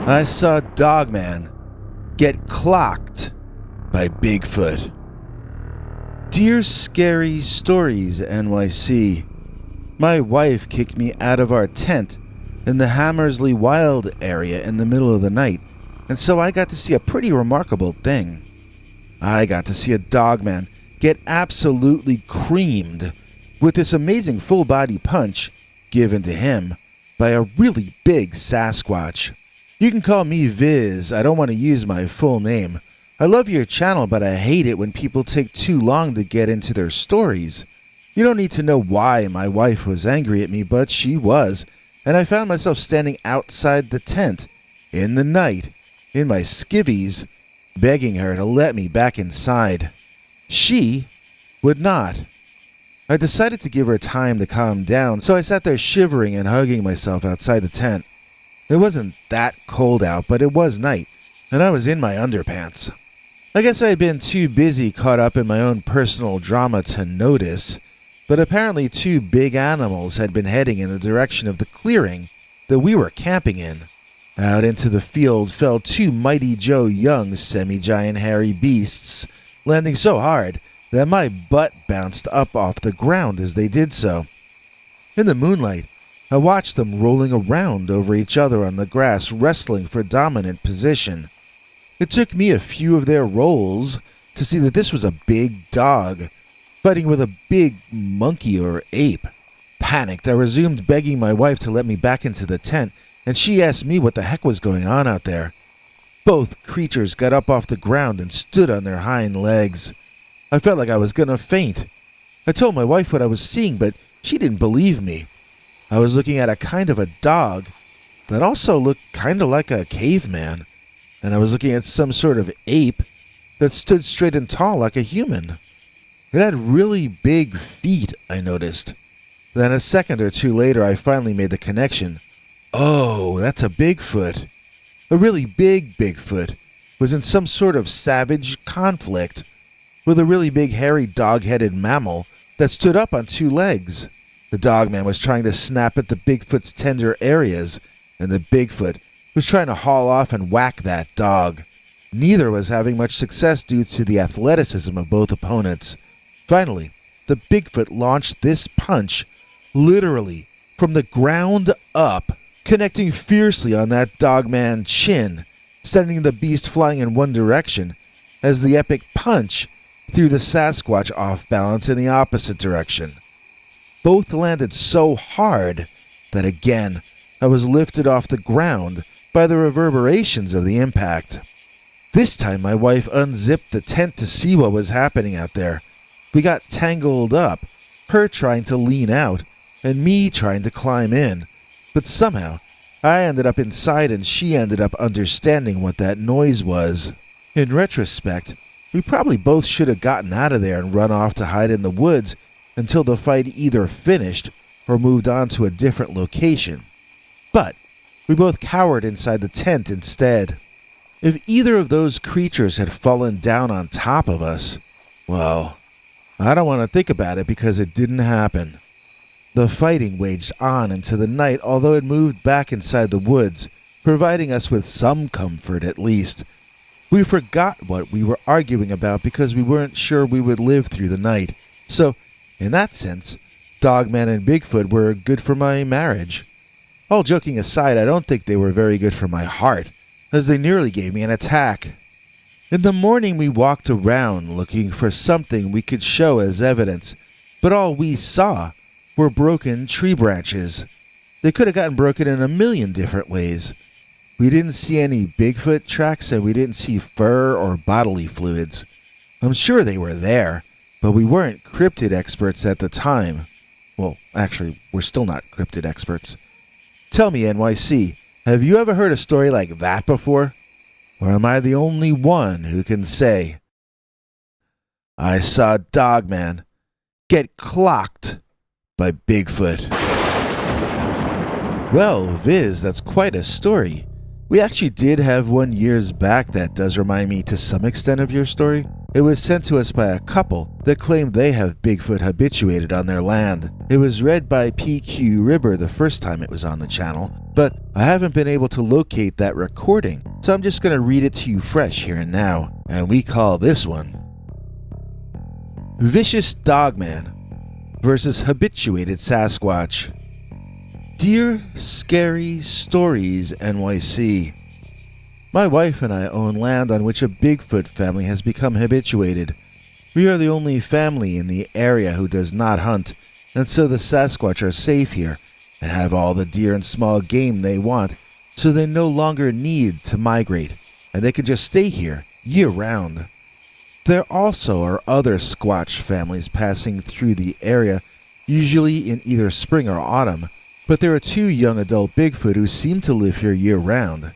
I saw Dogman get clocked by Bigfoot. Dear Scary Stories NYC, my wife kicked me out of our tent in the Hammersley Wild area in the middle of the night, and so I got to see a pretty remarkable thing. I got to see a Dogman get absolutely creamed with this amazing full-body punch given to him by a really big Sasquatch. You can call me Viz, I don't want to use my full name. I love your channel, but I hate it when people take too long to get into their stories. You don't need to know why my wife was angry at me, but she was, and I found myself standing outside the tent, in the night, in my skivvies, begging her to let me back inside. She would not. I decided to give her time to calm down, so I sat there shivering and hugging myself outside the tent. It wasn't that cold out, but it was night, and I was in my underpants. I guess I had been too busy caught up in my own personal drama to notice, but apparently two big animals had been heading in the direction of the clearing that we were camping in. Out into the field fell two Mighty Joe Young semi-giant hairy beasts, landing so hard that my butt bounced up off the ground as they did so. In the moonlight, I watched them rolling around over each other on the grass, wrestling for dominant position. It took me a few of their rolls to see that this was a big dog, fighting with a big monkey or ape. Panicked, I resumed begging my wife to let me back into the tent, and she asked me what the heck was going on out there. Both creatures got up off the ground and stood on their hind legs. I felt like I was gonna faint. I told my wife what I was seeing, but she didn't believe me. I was looking at a kind of a dog that also looked kind of like a caveman, and I was looking at some sort of ape that stood straight and tall like a human. It had really big feet, I noticed. Then a second or two later, I finally made the connection. Oh, that's a Bigfoot. A really big Bigfoot was in some sort of savage conflict with a really big hairy dog-headed mammal that stood up on two legs. The Dogman was trying to snap at the Bigfoot's tender areas, and the Bigfoot was trying to haul off and whack that dog. Neither was having much success due to the athleticism of both opponents. Finally, the Bigfoot launched this punch, literally, from the ground up, connecting fiercely on that Dogman chin, sending the beast flying in one direction, as the epic punch threw the Sasquatch off balance in the opposite direction. Both landed so hard that again, I was lifted off the ground by the reverberations of the impact. This time my wife unzipped the tent to see what was happening out there. We got tangled up, her trying to lean out, and me trying to climb in. But somehow, I ended up inside and she ended up understanding what that noise was. In retrospect, we probably both should have gotten out of there and run off to hide in the woods until the fight either finished or moved on to a different location. But we both cowered inside the tent instead. If either of those creatures had fallen down on top of us, well, I don't want to think about it because it didn't happen. The fighting waged on into the night, although it moved back inside the woods, providing us with some comfort at least. We forgot what we were arguing about because we weren't sure we would live through the night. So, in that sense, Dogman and Bigfoot were good for my marriage. All joking aside, I don't think they were very good for my heart, as they nearly gave me an attack. In the morning we walked around looking for something we could show as evidence, but all we saw were broken tree branches. They could have gotten broken in a million different ways. We didn't see any Bigfoot tracks and we didn't see fur or bodily fluids. I'm sure they were there, but we weren't cryptid experts at the time. Well, actually, we're still not cryptid experts. Tell me, NYC, have you ever heard a story like that before? Or am I the only one who can say, I saw Dogman get clocked by Bigfoot? Well, Viz, that's quite a story. We actually did have one years back that does remind me to some extent of your story. It was sent to us by a couple that claimed they have Bigfoot habituated on their land. It was read by PQ Ribber the first time it was on the channel, but I haven't been able to locate that recording, so I'm just going to read it to you fresh here and now. And we call this one Vicious Dogman versus Habituated Sasquatch. Dear Scary Stories NYC. My wife and I own land on which a Bigfoot family has become habituated. We are the only family in the area who does not hunt, and so the Sasquatch are safe here and have all the deer and small game they want, so they no longer need to migrate, and they can just stay here year-round. There also are other Squatch families passing through the area, usually in either spring or autumn, but there are 2 young adult Bigfoot who seem to live here year-round.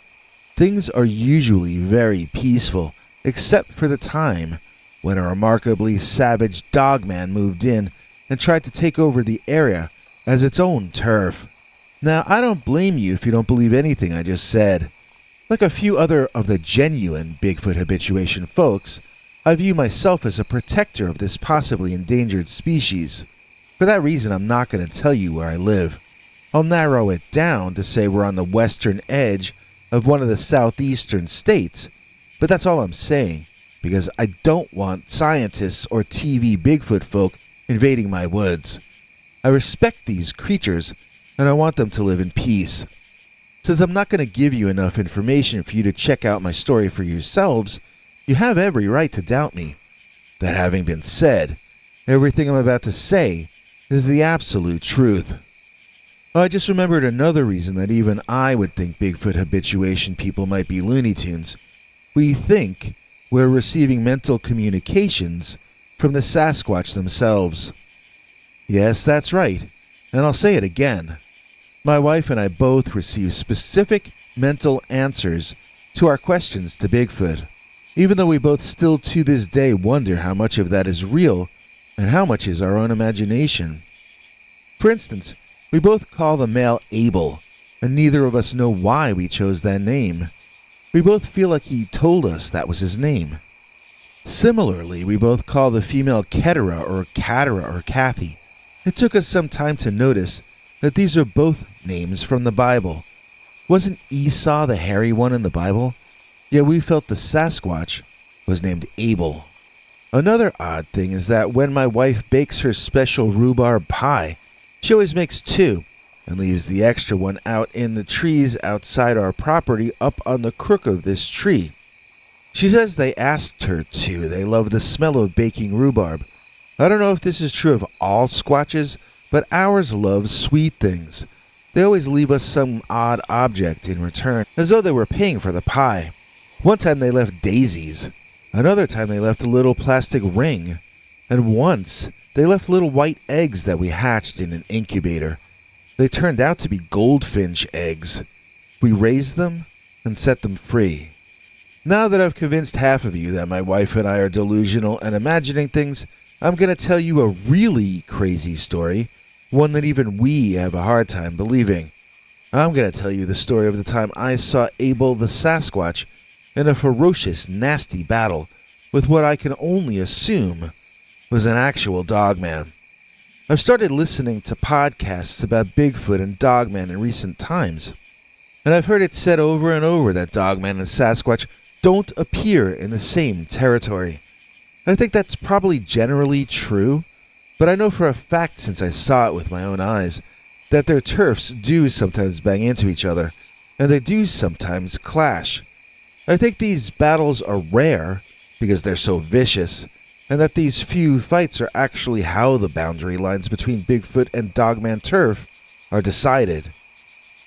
Things are usually very peaceful, except for the time when a remarkably savage Dogman moved in and tried to take over the area as its own turf. Now, I don't blame you if you don't believe anything I just said. Like a few other of the genuine Bigfoot habituation folks, I view myself as a protector of this possibly endangered species. For that reason, I'm not going to tell you where I live. I'll narrow it down to say we're on the western edge of one of the southeastern states, but that's all I'm saying, because I don't want scientists or TV Bigfoot folk invading my woods. I respect these creatures, and I want them to live in peace. Since I'm not going to give you enough information for you to check out my story for yourselves, you have every right to doubt me. That having been said, everything I'm about to say is the absolute truth. I just remembered another reason that even I would think Bigfoot habituation people might be Looney Tunes. We think we're receiving mental communications from the Sasquatch themselves. Yes, that's right, and I'll say it again. My wife and I both receive specific mental answers to our questions to Bigfoot, even though we both still to this day wonder how much of that is real and how much is our own imagination. For instance, we both call the male Abel, and neither of us know why we chose that name. We both feel like he told us that was his name. Similarly, we both call the female Ketera or Katara or Kathy. It took us some time to notice that these are both names from the Bible. Wasn't Esau the hairy one in the Bible? Yet we felt the Sasquatch was named Abel. Another odd thing is that when my wife bakes her special rhubarb pie, she always makes 2 and leaves the extra one out in the trees outside our property up on the crook of this tree. She says they asked her to. They love the smell of baking rhubarb. I don't know if this is true of all Squatches, but ours love sweet things. They always leave us some odd object in return, as though they were paying for the pie. One time they left daisies. Another time they left a little plastic ring. And once they left little white eggs that we hatched in an incubator. They turned out to be goldfinch eggs. We raised them and set them free. Now that I've convinced half of you that my wife and I are delusional and imagining things, I'm going to tell you a really crazy story, one that even we have a hard time believing. I'm going to tell you the story of the time I saw Abel the Sasquatch in a ferocious, nasty battle with what I can only assume was an actual Dogman. I've started listening to podcasts about Bigfoot and Dogman in recent times, and I've heard it said over and over that Dogman and Sasquatch don't appear in the same territory. I think that's probably generally true, but I know for a fact, since I saw it with my own eyes, that their turfs do sometimes bang into each other, and they do sometimes clash. I think these battles are rare because they're so vicious, and that these few fights are actually how the boundary lines between Bigfoot and Dogman turf are decided.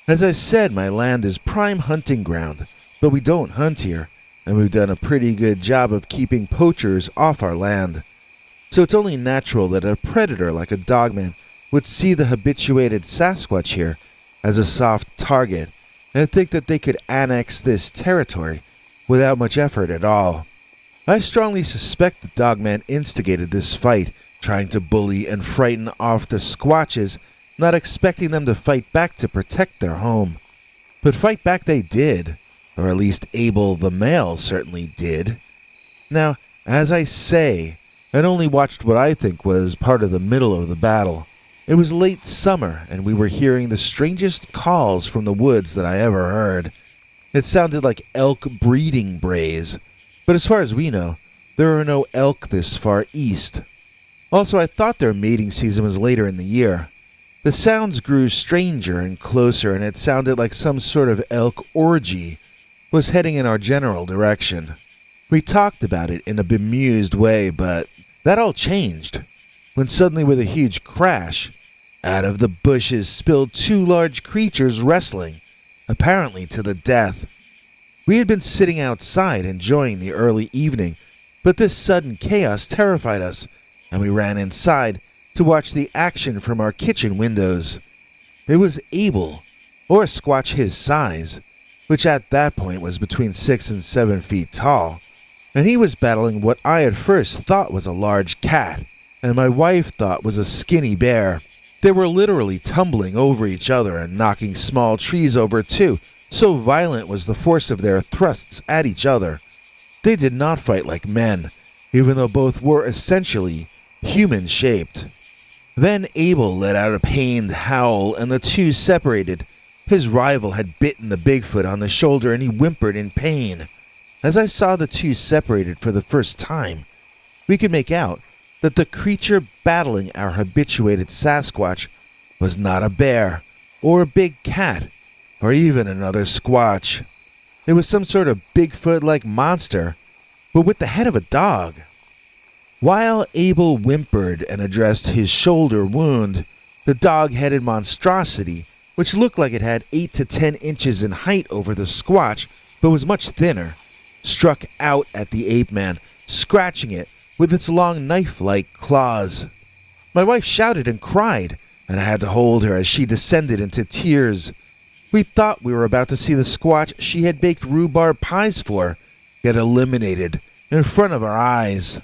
As I said, my land is prime hunting ground, but we don't hunt here, and we've done a pretty good job of keeping poachers off our land. So it's only natural that a predator like a Dogman would see the habituated Sasquatch here as a soft target and think that they could annex this territory without much effort at all. I strongly suspect the Dogman instigated this fight, trying to bully and frighten off the Squatches, not expecting them to fight back to protect their home. But fight back they did, or at least Abel the male certainly did. Now, As I say, I'd only watched what I think was part of the middle of the battle. It was late summer, and we were hearing the strangest calls from the woods that I ever heard. It sounded like elk breeding brays, but as far as we know, there are no elk this far east. Also, I thought their mating season was later in the year. The sounds grew stranger and closer, and it sounded like some sort of elk orgy was heading in our general direction. We talked about it in a bemused way, but that all changed when suddenly, with a huge crash, out of the bushes spilled two large creatures wrestling, apparently to the death. We had been sitting outside enjoying the early evening, but this sudden chaos terrified us, and we ran inside to watch the action from our kitchen windows. It was Abel, or a squatch his size, which at that point was between 6 and 7 feet tall, and he was battling what I at first thought was a large cat, and my wife thought was a skinny bear. They were literally tumbling over each other and knocking small trees over too, so violent was the force of their thrusts at each other. They did not fight like men, even though both were essentially human-shaped. Then Abel let out a pained howl, and the two separated. His rival had bitten the Bigfoot on the shoulder, and he whimpered in pain. As I saw the two separated for the first time, we could make out that the creature battling our habituated Sasquatch was not a bear, or a big cat, or even another squatch. It was some sort of Bigfoot-like monster, but with the head of a dog. While Abel whimpered and addressed his shoulder wound, the dog-headed monstrosity, which looked like it had 8 to 10 inches in height over the squatch, but was much thinner, struck out at the ape-man, scratching it with its long knife-like claws. My wife shouted and cried, and I had to hold her as she descended into tears. We thought we were about to see the squatch she had baked rhubarb pies for get eliminated in front of our eyes.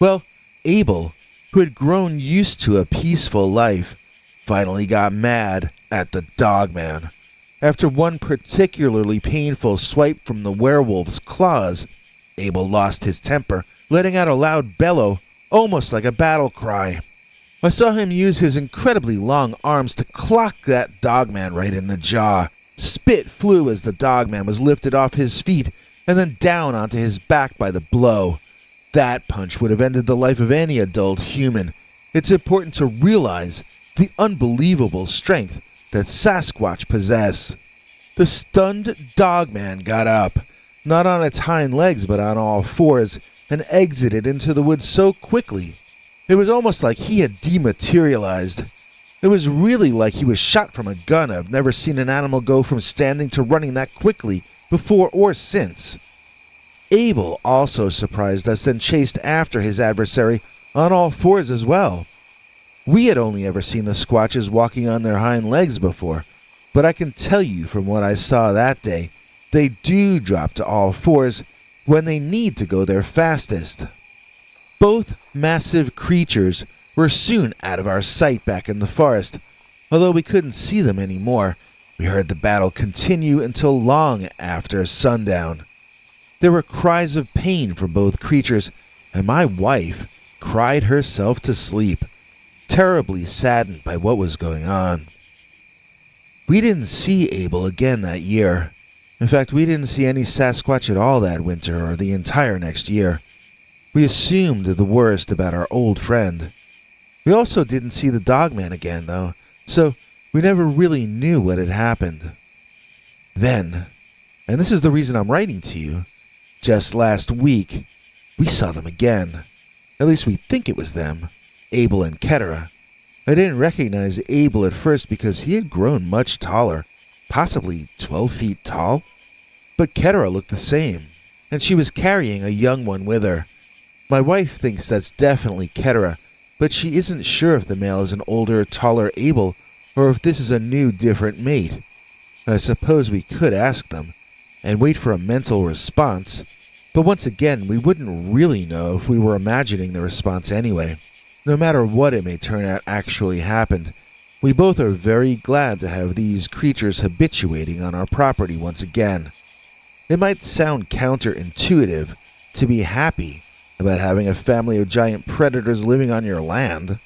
Well, Abel, who had grown used to a peaceful life, finally got mad at the Dogman. After one particularly painful swipe from the werewolf's claws, Abel lost his temper, letting out a loud bellow, almost like a battle cry. I saw him use his incredibly long arms to clock that Dogman right in the jaw. Spit flew as the Dogman was lifted off his feet and then down onto his back by the blow. That punch would have ended the life of any adult human. It's important to realize the unbelievable strength that Sasquatch possess. The stunned Dogman got up, not on its hind legs but on all fours, and exited into the woods so quickly. It was almost like he had dematerialized. It was really like he was shot from a gun. I've never seen an animal go from standing to running that quickly before or since. Abel also surprised us and chased after his adversary on all fours as well. We had only ever seen the squatches walking on their hind legs before, but I can tell you from what I saw that day, they do drop to all fours when they need to go their fastest. Both massive creatures were soon out of our sight back in the forest. Although we couldn't see them anymore, we heard the battle continue until long after sundown. There were cries of pain from both creatures, and my wife cried herself to sleep, terribly saddened by what was going on. We didn't see Abel again that year. In fact, we didn't see any Sasquatch at all that winter or the entire next year. We assumed the worst about our old friend. We also didn't see the Dogman again, though, so we never really knew what had happened. Then, and this is the reason I'm writing to you, just last week, we saw them again. At least we think it was them, Abel and Ketera. I didn't recognize Abel at first because he had grown much taller, possibly 12 feet tall. But Ketera looked the same, and she was carrying a young one with her. My wife thinks that's definitely Ketera, but she isn't sure if the male is an older, taller Abel, or if this is a new, different mate. I suppose we could ask them, and wait for a mental response, but once again, we wouldn't really know if we were imagining the response anyway. No matter what it may turn out actually happened, we both are very glad to have these creatures habituating on our property once again. It might sound counterintuitive to be happy about having a family of giant predators living on your land.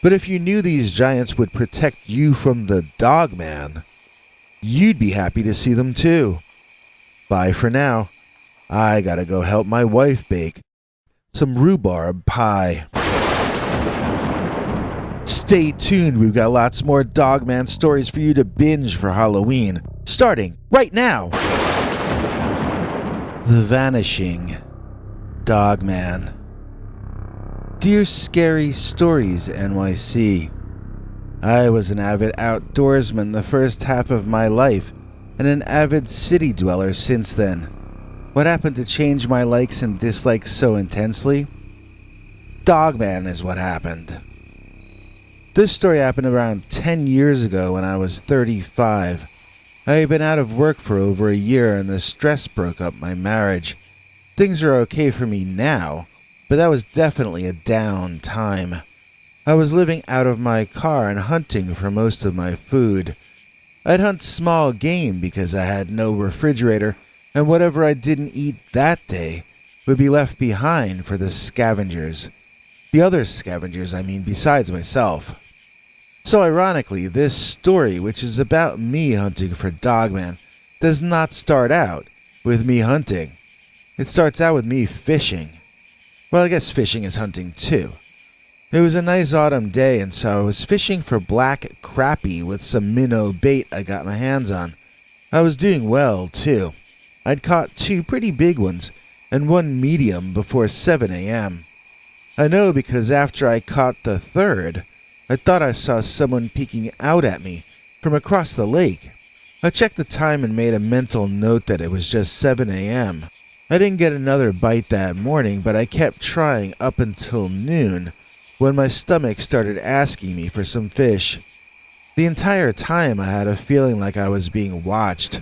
But if you knew these giants would protect you from the Dogman, you'd be happy to see them too. Bye for now. I gotta go help my wife bake some rhubarb pie. Stay tuned, we've got lots more Dogman stories for you to binge for Halloween, starting right now. The Vanishing Dogman. Dear Scary Stories NYC, I was an avid outdoorsman the first half of my life, and an avid city dweller since then. What happened to change my likes and dislikes so intensely? Dogman is what happened. This story happened around 10 years ago when I was 35. I had been out of work for over a year and the stress broke up my marriage. Things are okay for me now, but that was definitely a down time. I was living out of my car and hunting for most of my food. I'd hunt small game because I had no refrigerator, and whatever I didn't eat that day would be left behind for the scavengers. The other scavengers, besides myself. So ironically, this story, which is about me hunting for Dogman, does not start out with me hunting. It starts out with me fishing. Well, I guess fishing is hunting too. It was a nice autumn day, and so I was fishing for black crappie with some minnow bait I got my hands on. I was doing well, too. I'd caught 2 pretty big ones and 1 medium before 7 a.m. I know because after I caught the 3rd, I thought I saw someone peeking out at me from across the lake. I checked the time and made a mental note that it was just 7 a.m. I didn't get another bite that morning, but I kept trying up until noon, when my stomach started asking me for some fish. The entire time I had a feeling like I was being watched.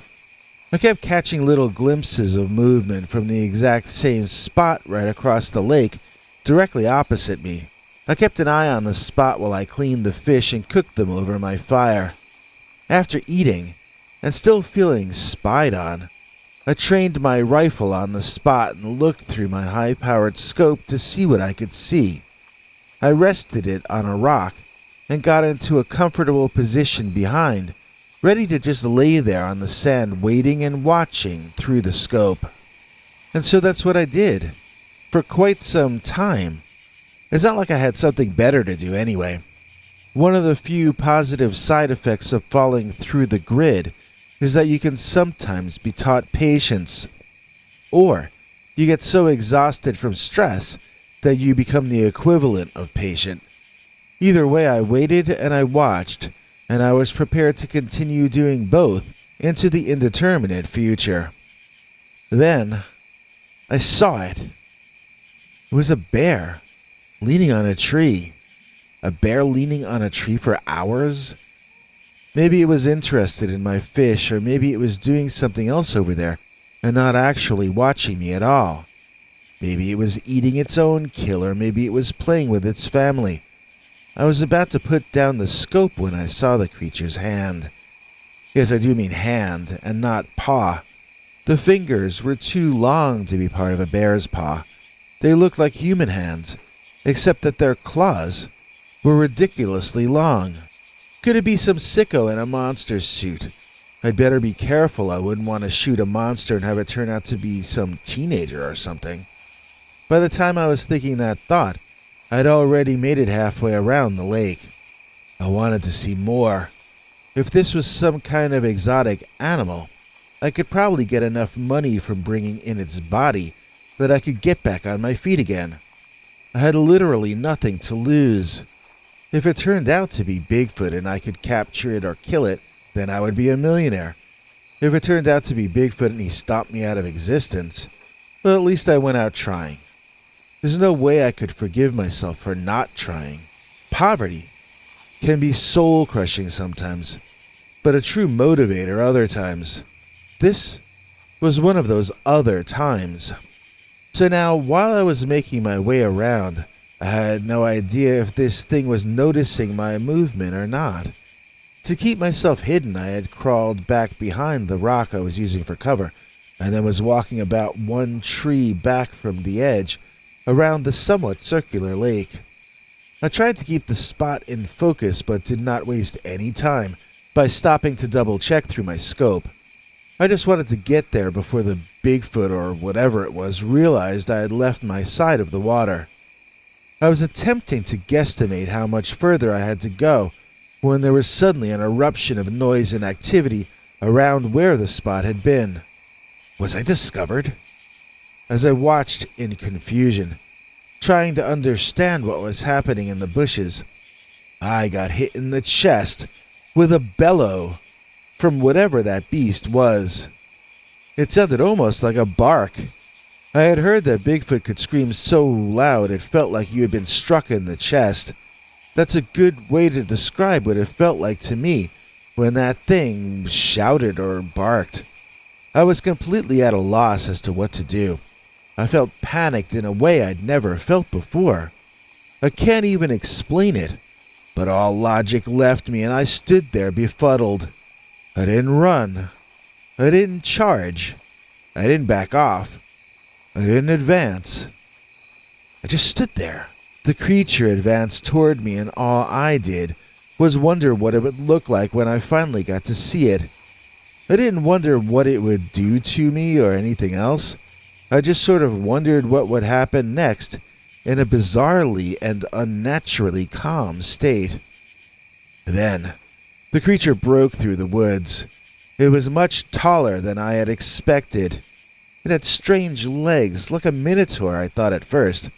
I kept catching little glimpses of movement from the exact same spot right across the lake, directly opposite me. I kept an eye on the spot while I cleaned the fish and cooked them over my fire. After eating, and still feeling spied on, I trained my rifle on the spot and looked through my high-powered scope to see what I could see. I rested it on a rock and got into a comfortable position behind, ready to just lay there on the sand waiting and watching through the scope. And so that's what I did, for quite some time. It's not like I had something better to do anyway. One of the few positive side effects of falling through the grid is that you can sometimes be taught patience. Or you get so exhausted from stress that you become the equivalent of patient. Either way, I waited and I watched, and I was prepared to continue doing both into the indeterminate future. Then, I saw it. It was a bear, leaning on a tree. A bear leaning on a tree for hours? Maybe it was interested in my fish, or maybe it was doing something else over there, and not actually watching me at all. Maybe it was eating its own kill, or maybe it was playing with its family. I was about to put down the scope when I saw the creature's hand. Yes, I do mean hand, and not paw. The fingers were too long to be part of a bear's paw. They looked like human hands, except that their claws were ridiculously long. Could it be some sicko in a monster suit? I'd better be careful. I wouldn't want to shoot a monster and have it turn out to be some teenager or something. By the time I was thinking that thought, I'd already made it halfway around the lake. I wanted to see more. If this was some kind of exotic animal, I could probably get enough money from bringing in its body that I could get back on my feet again. I had literally nothing to lose. If it turned out to be Bigfoot and I could capture it or kill it, then I would be a millionaire. If it turned out to be Bigfoot and he stomped me out of existence, well, at least I went out trying. There's no way I could forgive myself for not trying. Poverty can be soul-crushing sometimes, but a true motivator other times. This was one of those other times. So now, while I was making my way around, I had no idea if this thing was noticing my movement or not. To keep myself hidden, I had crawled back behind the rock I was using for cover, and then was walking about 1 tree back from the edge, around the somewhat circular lake. I tried to keep the spot in focus but did not waste any time by stopping to double-check through my scope. I just wanted to get there before the Bigfoot or whatever it was realized I had left my side of the water. I was attempting to guesstimate how much further I had to go when there was suddenly an eruption of noise and activity around where the spot had been. Was I discovered? As I watched in confusion, trying to understand what was happening in the bushes, I got hit in the chest with a bellow from whatever that beast was. It sounded almost like a bark. I had heard that Bigfoot could scream so loud it felt like you had been struck in the chest. That's a good way to describe what it felt like to me when that thing shouted or barked. I was completely at a loss as to what to do. I felt panicked in a way I'd never felt before. I can't even explain it, but all logic left me and I stood there befuddled. I didn't run. I didn't charge. I didn't back off. I didn't advance. I just stood there. The creature advanced toward me and all I did was wonder what it would look like when I finally got to see it. I didn't wonder what it would do to me or anything else. I just sort of wondered what would happen next in a bizarrely and unnaturally calm state. Then, the creature broke through the woods. It was much taller than I had expected. It had strange legs, like a minotaur, I thought at first.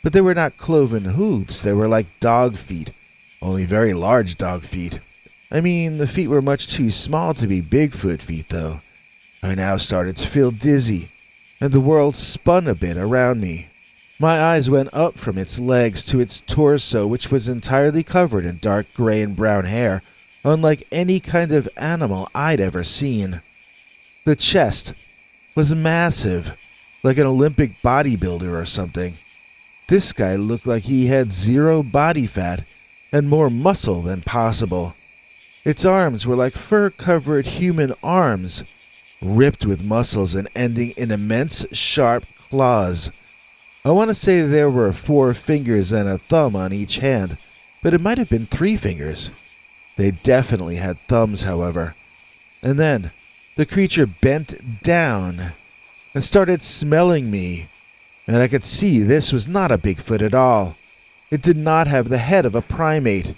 But they were not cloven hooves, they were like dog feet, only very large dog feet. I mean, the feet were much too small to be Bigfoot feet, though. I now started to feel dizzy, and the world spun a bit around me. My eyes went up from its legs to its torso, which was entirely covered in dark gray and brown hair, unlike any kind of animal I'd ever seen. The chest was massive, like an Olympic bodybuilder or something. This guy looked like he had zero body fat and more muscle than possible. Its arms were like fur-covered human arms, ripped with muscles and ending in immense sharp claws. I want to say there were 4 fingers and a thumb on each hand, but it might have been 3 fingers. They definitely had thumbs, however. And then the creature bent down and started smelling me, and I could see this was not a Bigfoot at all. It did not have the head of a primate.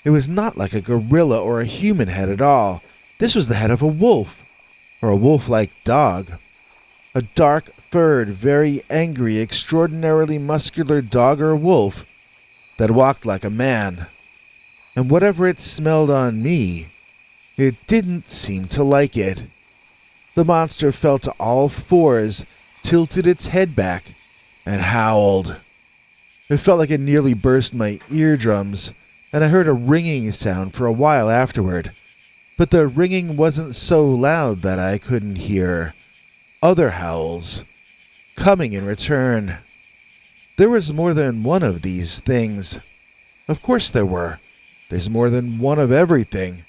It was not like a gorilla or a human head at all. This was the head of a wolf, or a wolf-like dog. A dark-furred, very angry, extraordinarily muscular dog or wolf that walked like a man. And whatever it smelled on me, it didn't seem to like it. The monster fell to all 4s, tilted its head back, and howled. It felt like it nearly burst my eardrums, and I heard a ringing sound for a while afterward. But the ringing wasn't so loud that I couldn't hear other howls coming in return. There was more than one of these things. Of course there were. There's more than one of everything.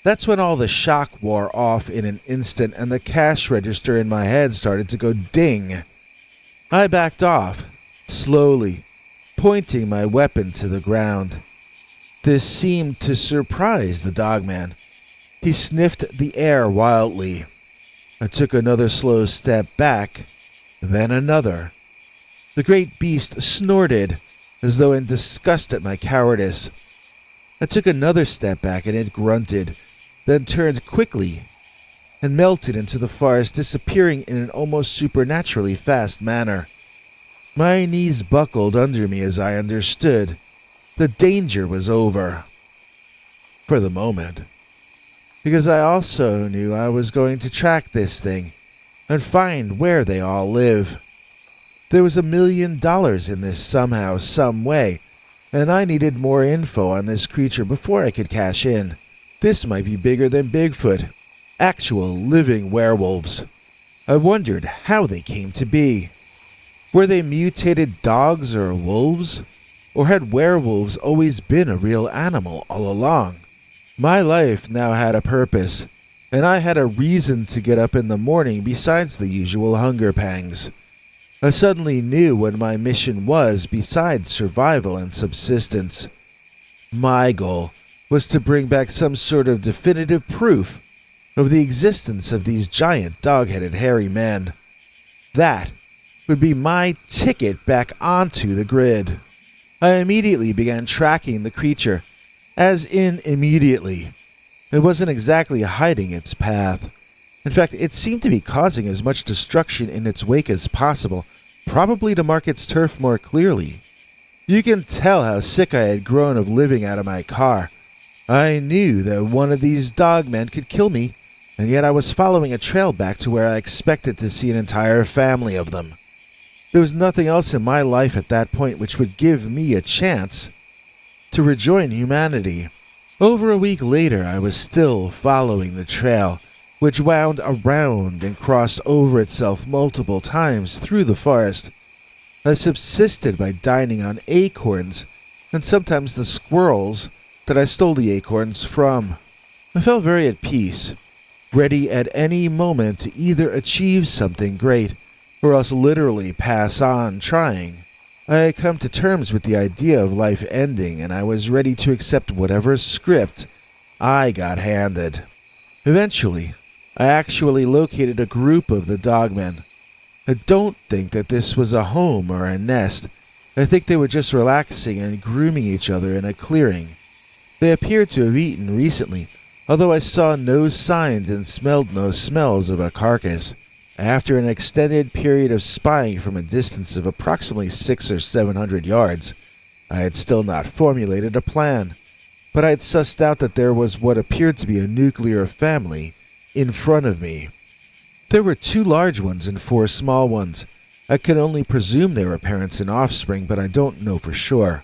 That's when all the shock wore off in an instant and the cash register in my head started to go ding. I backed off, slowly, pointing my weapon to the ground. This seemed to surprise the Dogman. He sniffed the air wildly. I took another slow step back, then another. The great beast snorted, as though in disgust at my cowardice. I took another step back and it grunted, then turned quickly and melted into the forest, disappearing in an almost supernaturally fast manner. My knees buckled under me as I understood. The danger was over. For the moment. Because I also knew I was going to track this thing and find where they all live. There was $1 million in this somehow, some way, and I needed more info on this creature before I could cash in. This might be bigger than Bigfoot. Actual living werewolves. I wondered how they came to be. Were they mutated dogs or wolves? Or had werewolves always been a real animal all along? My life now had a purpose, and I had a reason to get up in the morning besides the usual hunger pangs. I suddenly knew what my mission was besides survival and subsistence. My goal was to bring back some sort of definitive proof of the existence of these giant dog-headed hairy men. That would be my ticket back onto the grid. I immediately began tracking the creature, as in immediately. It wasn't exactly hiding its path. In fact, it seemed to be causing as much destruction in its wake as possible, probably to mark its turf more clearly. You can tell how sick I had grown of living out of my car. I knew that one of these dogmen could kill me, and yet I was following a trail back to where I expected to see an entire family of them. There was nothing else in my life at that point which would give me a chance to rejoin humanity. Over a week later, I was still following the trail, which wound around and crossed over itself multiple times through the forest. I subsisted by dining on acorns, and sometimes the squirrels that I stole the acorns from. I felt very at peace, ready at any moment to either achieve something great, or else literally pass on trying. I had come to terms with the idea of life ending, and I was ready to accept whatever script I got handed. Eventually, I actually located a group of the dogmen. I don't think that this was a home or a nest. I think they were just relaxing and grooming each other in a clearing. They appeared to have eaten recently, although I saw no signs and smelled no smells of a carcass. After an extended period of spying from a distance of approximately 600 or 700 yards, I had still not formulated a plan, but I had sussed out that there was what appeared to be a nuclear family in front of me. There were 2 large ones and 4 small ones. I could only presume they were parents and offspring, but I don't know for sure.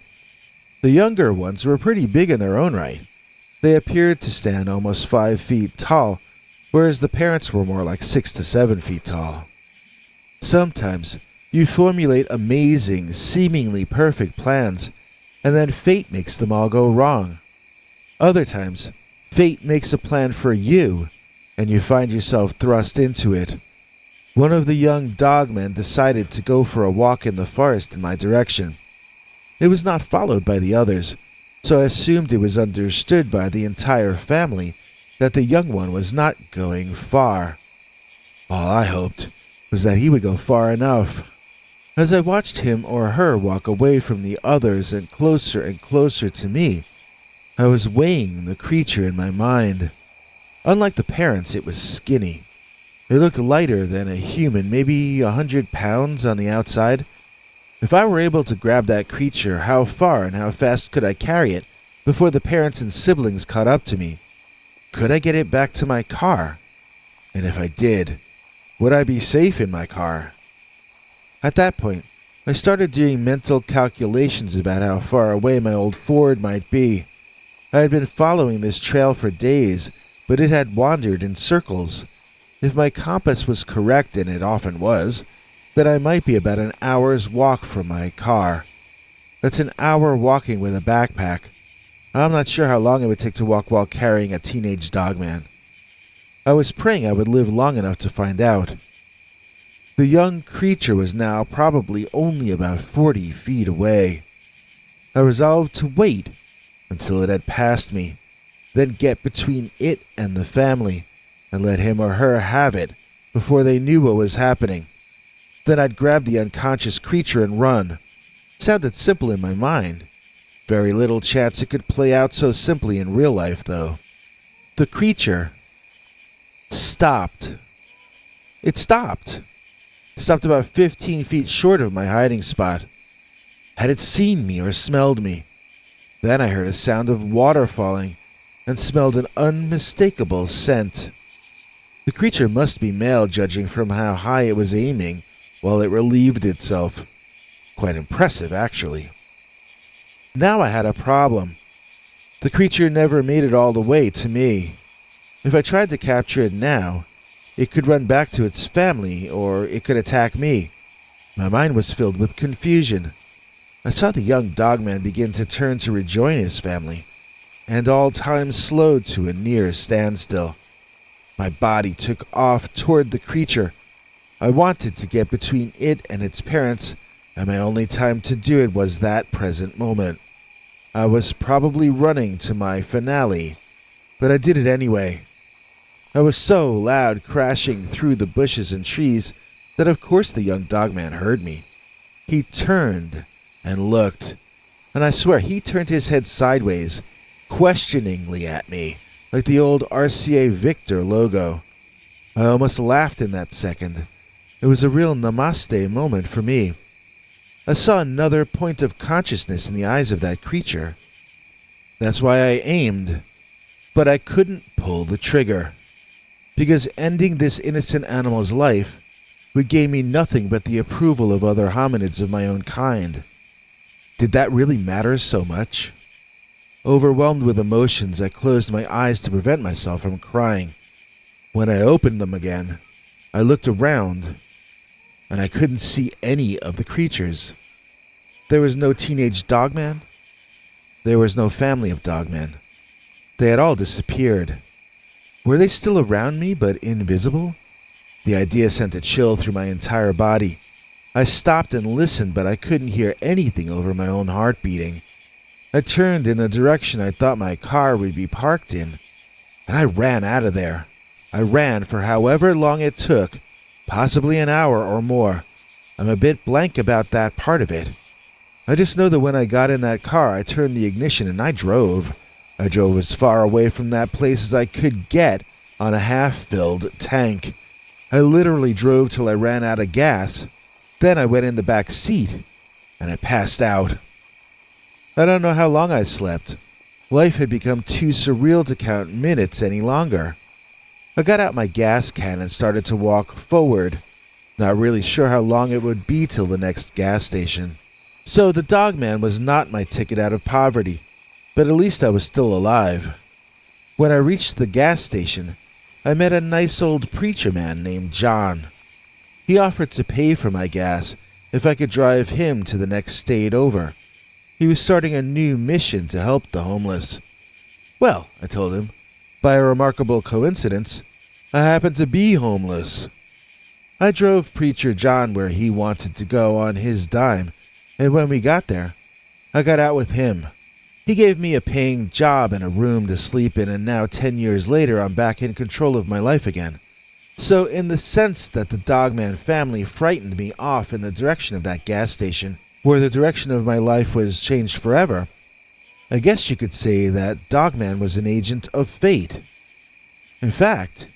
The younger ones were pretty big in their own right. They appeared to stand almost 5 feet tall, whereas the parents were more like 6 to 7 feet tall. Sometimes you formulate amazing, seemingly perfect plans, and then fate makes them all go wrong. Other times, fate makes a plan for you, and you find yourself thrust into it. One of the young dogmen decided to go for a walk in the forest in my direction. It was not followed by the others, so I assumed it was understood by the entire family that the young one was not going far. All I hoped was that he would go far enough. As I watched him or her walk away from the others and closer to me, I was weighing the creature in my mind. Unlike the parents, it was skinny. It looked lighter than a human, maybe 100 pounds on the outside. If I were able to grab that creature, how far and how fast could I carry it before the parents and siblings caught up to me? Could I get it back to my car? And if I did, would I be safe in my car? At that point, I started doing mental calculations about how far away my old Ford might be. I had been following this trail for days, but it had wandered in circles. If my compass was correct, and it often was, then I might be about an hour's walk from my car. That's an hour walking with a backpack. I'm not sure how long it would take to walk while carrying a teenage dogman. I was praying I would live long enough to find out. The young creature was now probably only about 40 feet away. I resolved to wait until it had passed me, then get between it and the family, and let him or her have it before they knew what was happening. Then I'd grab the unconscious creature and run. Sounded simple in my mind. Very little chance it could play out so simply in real life, though. The creature stopped. It stopped. It stopped about 15 feet short of my hiding spot. Had it seen me or smelled me? Then I heard a sound of water falling, and smelled an unmistakable scent. The creature must be male, judging from how high it was aiming while it relieved itself. Quite impressive, actually. Now I had a problem. The creature never made it all the way to me. If I tried to capture it now, it could run back to its family, or it could attack me. My mind was filled with confusion. I saw the young dogman begin to turn to rejoin his family, and all time slowed to a near standstill. My body took off toward the creature, I wanted to get between it and its parents, and my only time to do it was that present moment. I was probably running to my finale, but I did it anyway. I was so loud crashing through the bushes and trees that of course the young dogman heard me. He turned and looked, and I swear he turned his head sideways, questioningly at me, like the old RCA Victor logo. I almost laughed in that second. It was a real namaste moment for me. I saw another point of consciousness in the eyes of that creature. That's why I aimed, but I couldn't pull the trigger, because ending this innocent animal's life would gain me nothing but the approval of other hominids of my own kind. Did that really matter so much? Overwhelmed with emotions, I closed my eyes to prevent myself from crying. When I opened them again, I looked around, and I couldn't see any of the creatures. There was no teenage dogman. There was no family of dogmen. They had all disappeared. Were they still around me, but invisible? The idea sent a chill through my entire body. I stopped and listened, but I couldn't hear anything over my own heart beating. I turned in the direction I thought my car would be parked in, and I ran out of there. I ran for however long it took, possibly an hour or more. I'm a bit blank about that part of it. I just know that when I got in that car, I turned the ignition and I drove. I drove as far away from that place as I could get on a half-filled tank. I literally drove till I ran out of gas. Then I went in the back seat, and I passed out. I don't know how long I slept. Life had become too surreal to count minutes any longer. I got out my gas can and started to walk forward, not really sure how long it would be till the next gas station. So the dogman was not my ticket out of poverty, but at least I was still alive. When I reached the gas station, I met a nice old preacher man named John. He offered to pay for my gas if I could drive him to the next state over. He was starting a new mission to help the homeless. Well, I told him, by a remarkable coincidence, I happened to be homeless. I drove Preacher John where he wanted to go on his dime, and when we got there, I got out with him. He gave me a paying job and a room to sleep in, and now 10 years later I'm back in control of my life again. So in the sense that the Dogman family frightened me off in the direction of that gas station, where the direction of my life was changed forever, I guess you could say that Dogman was an agent of fate. In fact,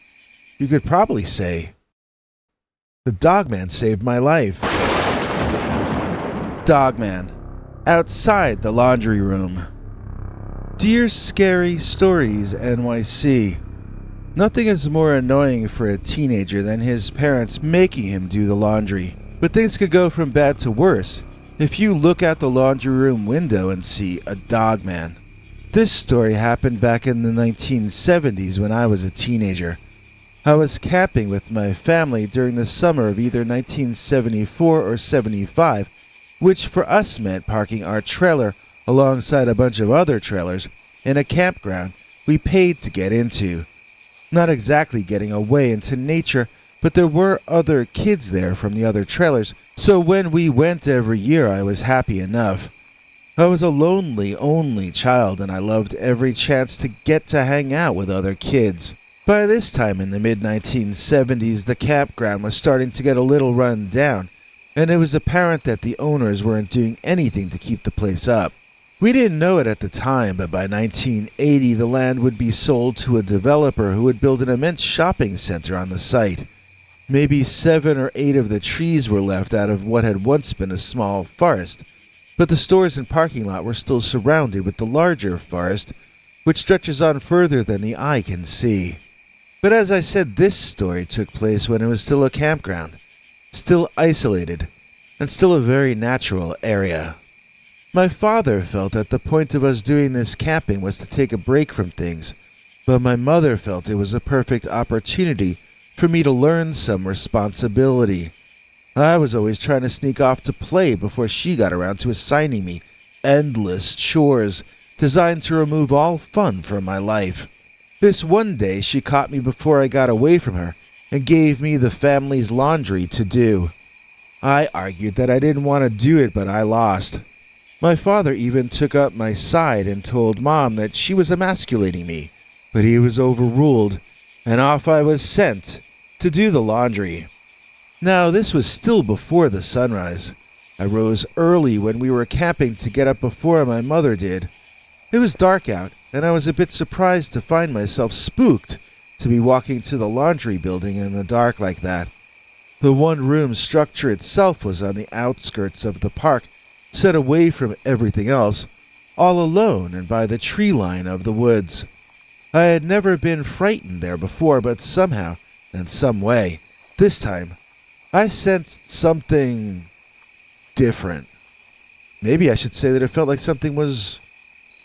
you could probably say the Dogman saved my life. Dogman, outside the laundry room. Dear Scary Stories NYC, nothing is more annoying for a teenager than his parents making him do the laundry. But things could go from bad to worse if you look out the laundry room window and see a dogman. This story happened back in the 1970s when I was a teenager. I was camping with my family during the summer of either 1974 or 75, which for us meant parking our trailer alongside a bunch of other trailers in a campground we paid to get into. Not exactly getting away into nature, but there were other kids there from the other trailers, so when we went every year I was happy enough. I was a lonely, only child, and I loved every chance to get to hang out with other kids. By this time in the mid-1970s, the campground was starting to get a little run down, and it was apparent that the owners weren't doing anything to keep the place up. We didn't know it at the time, but by 1980 the land would be sold to a developer who would build an immense shopping center on the site. Maybe 7 or 8 of the trees were left out of what had once been a small forest, but the stores and parking lot were still surrounded with the larger forest, which stretches on further than the eye can see. But as I said, this story took place when it was still a campground, still isolated, and still a very natural area. My father felt that the point of us doing this camping was to take a break from things, but my mother felt it was a perfect opportunity for me to learn some responsibility. I was always trying to sneak off to play before she got around to assigning me endless chores designed to remove all fun from my life. This one day she caught me before I got away from her, and gave me the family's laundry to do. I argued that I didn't want to do it, but I lost. My father even took up my side and told Mom that she was emasculating me, but he was overruled, and off I was sent to do the laundry. Now, this was still before the sunrise. I rose early when we were camping to get up before my mother did. It was dark out, and I was a bit surprised to find myself spooked to be walking to the laundry building in the dark like that. The one-room structure itself was on the outskirts of the park, set away from everything else, all alone and by the tree line of the woods. I had never been frightened there before, but somehow, in some way, this time, I sensed something different. Maybe I should say that it felt like something was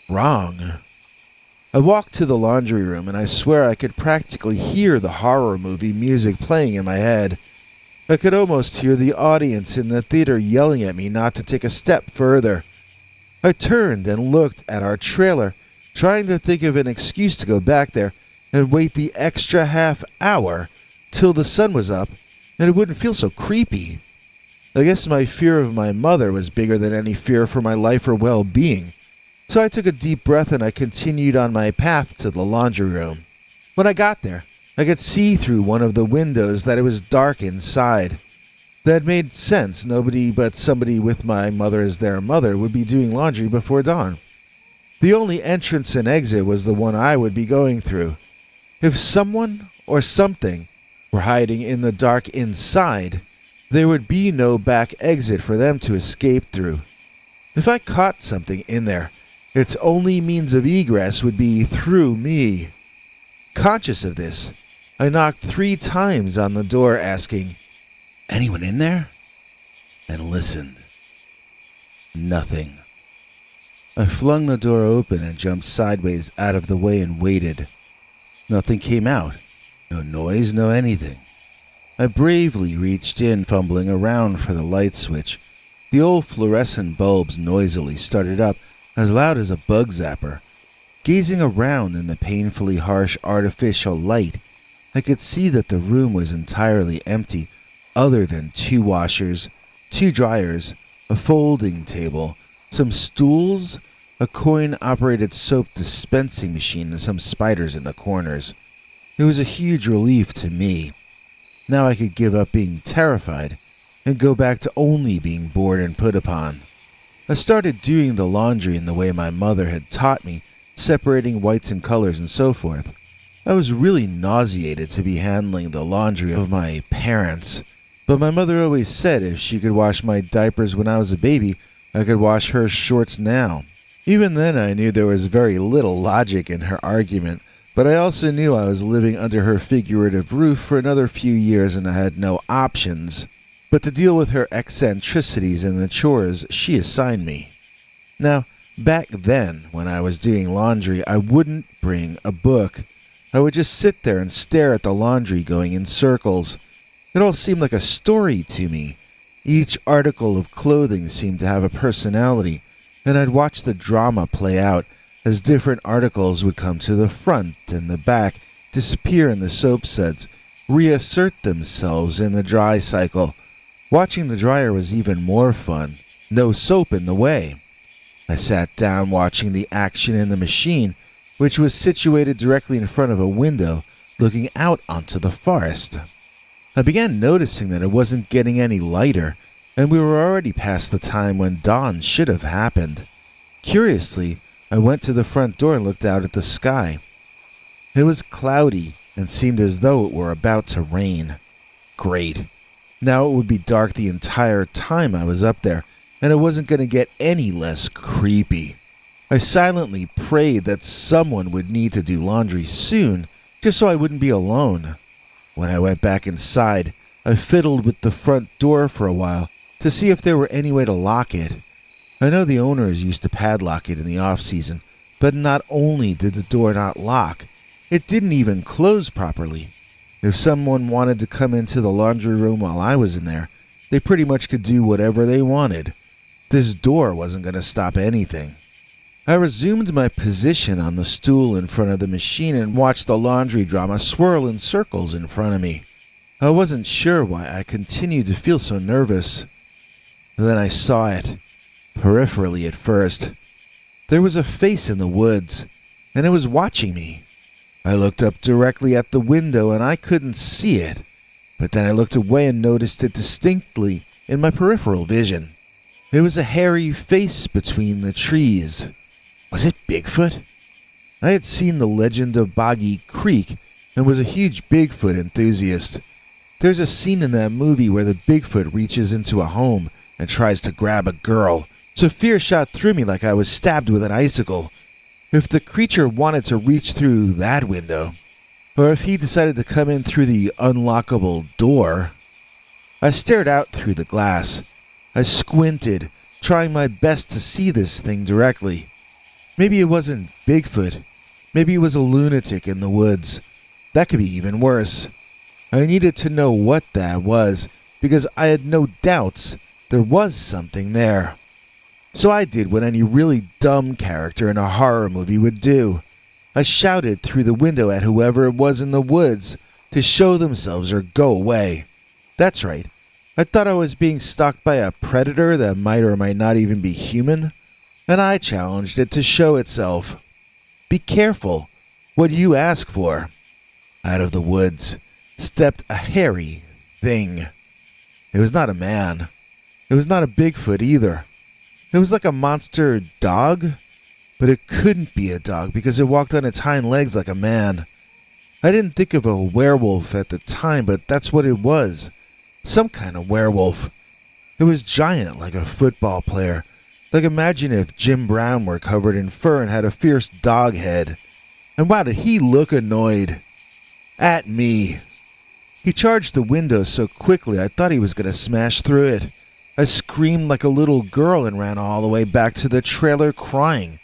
wrong. I walked to the laundry room, and I swear I could practically hear the horror movie music playing in my head. I could almost hear the audience in the theater yelling at me not to take a step further. I turned and looked at our trailer, trying to think of an excuse to go back there and wait the extra half hour till the sun was up, and it wouldn't feel so creepy. I guess my fear of my mother was bigger than any fear for my life or well-being. So I took a deep breath and I continued on my path to the laundry room. When I got there, I could see through one of the windows that it was dark inside. That made sense. Nobody but somebody with my mother as their mother would be doing laundry before dawn. The only entrance and exit was the one I would be going through. If someone or something were hiding in the dark inside, there would be no back exit for them to escape through. If I caught something in there, its only means of egress would be through me. Conscious of this, I knocked 3 times on the door asking, "Anyone in there?" and listened. Nothing. I flung the door open and jumped sideways out of the way and waited. Nothing came out. No noise, no anything. I bravely reached in, fumbling around for the light switch. The old fluorescent bulbs noisily started up, as loud as a bug zapper. Gazing around in the painfully harsh artificial light, I could see that the room was entirely empty, other than 2 washers, 2 dryers, a folding table, some stools, a coin-operated soap dispensing machine, and some spiders in the corners. It was a huge relief to me. Now I could give up being terrified and go back to only being bored and put upon. I started doing the laundry in the way my mother had taught me, separating whites and colors and so forth. I was really nauseated to be handling the laundry of my parents, but my mother always said if she could wash my diapers when I was a baby, I could wash her shorts now. Even then I knew there was very little logic in her argument, but I also knew I was living under her figurative roof for another few years and I had no options but to deal with her eccentricities and the chores she assigned me. Now, back then, when I was doing laundry, I wouldn't bring a book. I would just sit there and stare at the laundry going in circles. It all seemed like a story to me. Each article of clothing seemed to have a personality, and I'd watch the drama play out as different articles would come to the front and the back, disappear in the soap suds, reassert themselves in the dry cycle. Watching the dryer was even more fun. No soap in the way. I sat down watching the action in the machine, which was situated directly in front of a window looking out onto the forest. I began noticing that it wasn't getting any lighter, and we were already past the time when dawn should have happened. Curiously, I went to the front door and looked out at the sky. It was cloudy and seemed as though it were about to rain. Great. Now it would be dark the entire time I was up there, and it wasn't going to get any less creepy. I silently prayed that someone would need to do laundry soon, just so I wouldn't be alone. When I went back inside, I fiddled with the front door for a while to see if there were any way to lock it. I know the owners used to padlock it in the off-season, but not only did the door not lock, it didn't even close properly. If someone wanted to come into the laundry room while I was in there, they pretty much could do whatever they wanted. This door wasn't going to stop anything. I resumed my position on the stool in front of the machine and watched the laundry drama swirl in circles in front of me. I wasn't sure why I continued to feel so nervous. Then I saw it, peripherally at first. There was a face in the woods, and it was watching me. I looked up directly at the window and I couldn't see it, but then I looked away and noticed it distinctly in my peripheral vision. It was a hairy face between the trees. Was it Bigfoot? I had seen The Legend of Boggy Creek and was a huge Bigfoot enthusiast. There's a scene in that movie where the Bigfoot reaches into a home and tries to grab a girl, so fear shot through me like I was stabbed with an icicle. If the creature wanted to reach through that window, or if he decided to come in through the unlockable door. I stared out through the glass. I squinted, trying my best to see this thing directly. Maybe it wasn't Bigfoot. Maybe it was a lunatic in the woods. That could be even worse. I needed to know what that was, because I had no doubts there was something there. So I did what any really dumb character in a horror movie would do. I shouted through the window at whoever it was in the woods to show themselves or go away. That's right. I thought I was being stalked by a predator that might or might not even be human, and I challenged it to show itself. Be careful what you ask for. Out of the woods stepped a hairy thing. It was not a man. It was not a Bigfoot either. It was like a monster dog, but it couldn't be a dog because it walked on its hind legs like a man. I didn't think of a werewolf at the time, but that's what it was. Some kind of werewolf. It was giant like a football player. Like imagine if Jim Brown were covered in fur and had a fierce dog head. And wow, did he look annoyed. At me. He charged the window so quickly I thought he was going to smash through it. I screamed like a little girl and ran all the way back to the trailer crying.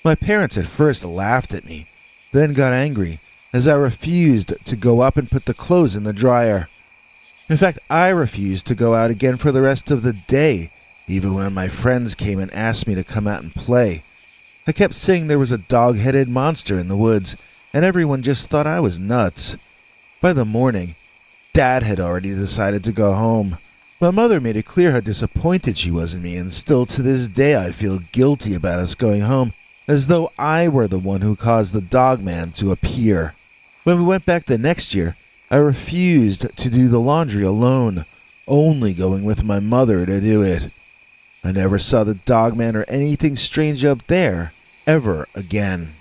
My parents at first laughed at me, then got angry as I refused to go up and put the clothes in the dryer. In fact, I refused to go out again for the rest of the day, even when my friends came and asked me to come out and play. I kept saying there was a dog-headed monster in the woods, and everyone just thought I was nuts. By the morning, Dad had already decided to go home. My mother made it clear how disappointed she was in me, and still to this day I feel guilty about us going home, as though I were the one who caused the Dogman to appear. When we went back the next year, I refused to do the laundry alone, only going with my mother to do it. I never saw the Dogman or anything strange up there, ever again.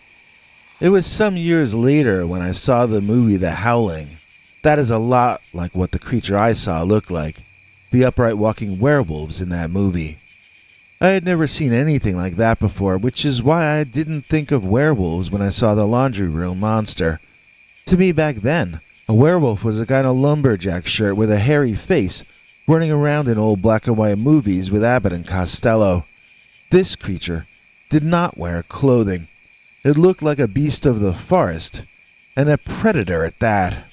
It was some years later when I saw the movie The Howling. That is a lot like what the creature I saw looked like. The upright walking werewolves in that movie. I had never seen anything like that before, which is why I didn't think of werewolves when I saw the laundry room monster. To me back then, a werewolf was a guy in a lumberjack shirt with a hairy face, running around in old black and white movies with Abbott and Costello. This creature did not wear clothing. It looked like a beast of the forest, and a predator at that.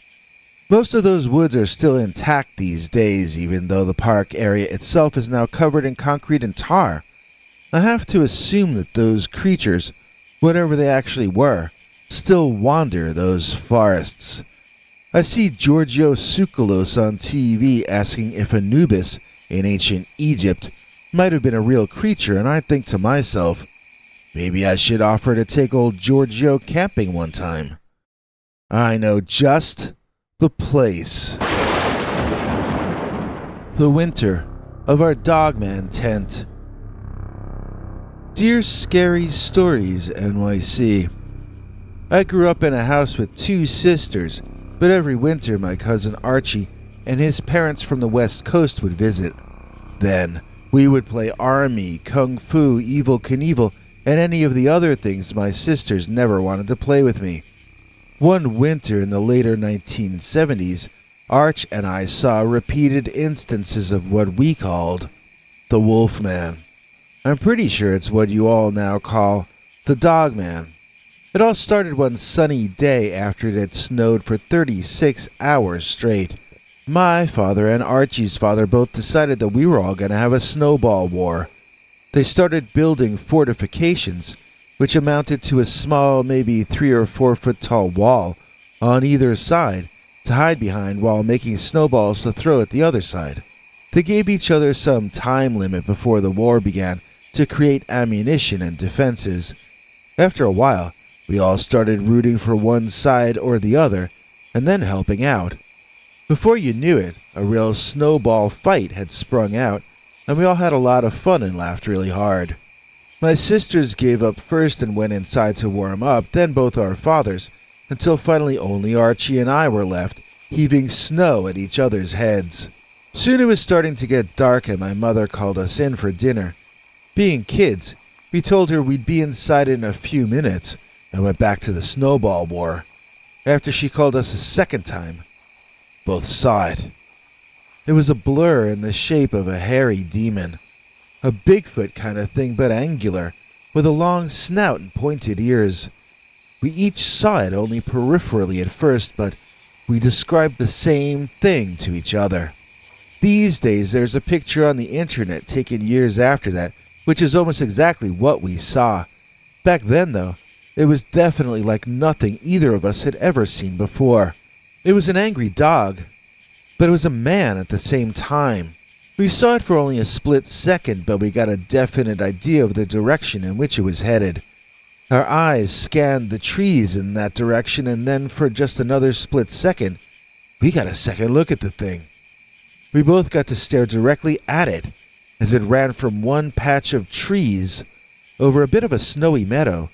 Most of those woods are still intact these days, even though the park area itself is now covered in concrete and tar. I have to assume that those creatures, whatever they actually were, still wander those forests. I see Giorgio Tsoukalos on TV asking if Anubis in ancient Egypt might have been a real creature, and I think to myself, maybe I should offer to take old Giorgio camping one time. I know just the place. The winter of our Dogman tent. Dear Scary Stories NYC. I grew up in a house with two sisters, but every winter my cousin Archie and his parents from the West Coast would visit. Then we would play Army, Kung Fu, Evel Knievel, and any of the other things my sisters never wanted to play with me. One winter in the later 1970s, Arch and I saw repeated instances of what we called the Wolfman. I'm pretty sure it's what you all now call the Dogman. It all started one sunny day after it had snowed for 36 hours straight. My father and Archie's father both decided that we were all going to have a snowball war. They started building fortifications, which amounted to a small, maybe 3 or 4 foot tall wall on either side, to hide behind while making snowballs to throw at the other side. They gave each other some time limit before the war began to create ammunition and defenses. After a while, we all started rooting for one side or the other, and then helping out. Before you knew it, a real snowball fight had sprung out, and we all had a lot of fun and laughed really hard. My sisters gave up first and went inside to warm up, then both our fathers, until finally only Archie and I were left, heaving snow at each other's heads. Soon it was starting to get dark and my mother called us in for dinner. Being kids, we told her we'd be inside in a few minutes and went back to the snowball war. After she called us a second time, both saw it. It was a blur in the shape of a hairy demon. A Bigfoot kind of thing, but angular, with a long snout and pointed ears. We each saw it only peripherally at first, but we described the same thing to each other. These days there's a picture on the internet taken years after that, which is almost exactly what we saw. Back then, though, it was definitely like nothing either of us had ever seen before. It was an angry dog, but it was a man at the same time. We saw it for only a split second, but we got a definite idea of the direction in which it was headed. Our eyes scanned the trees in that direction, and then for just another split second, we got a second look at the thing. We both got to stare directly at it as it ran from one patch of trees over a bit of a snowy meadow,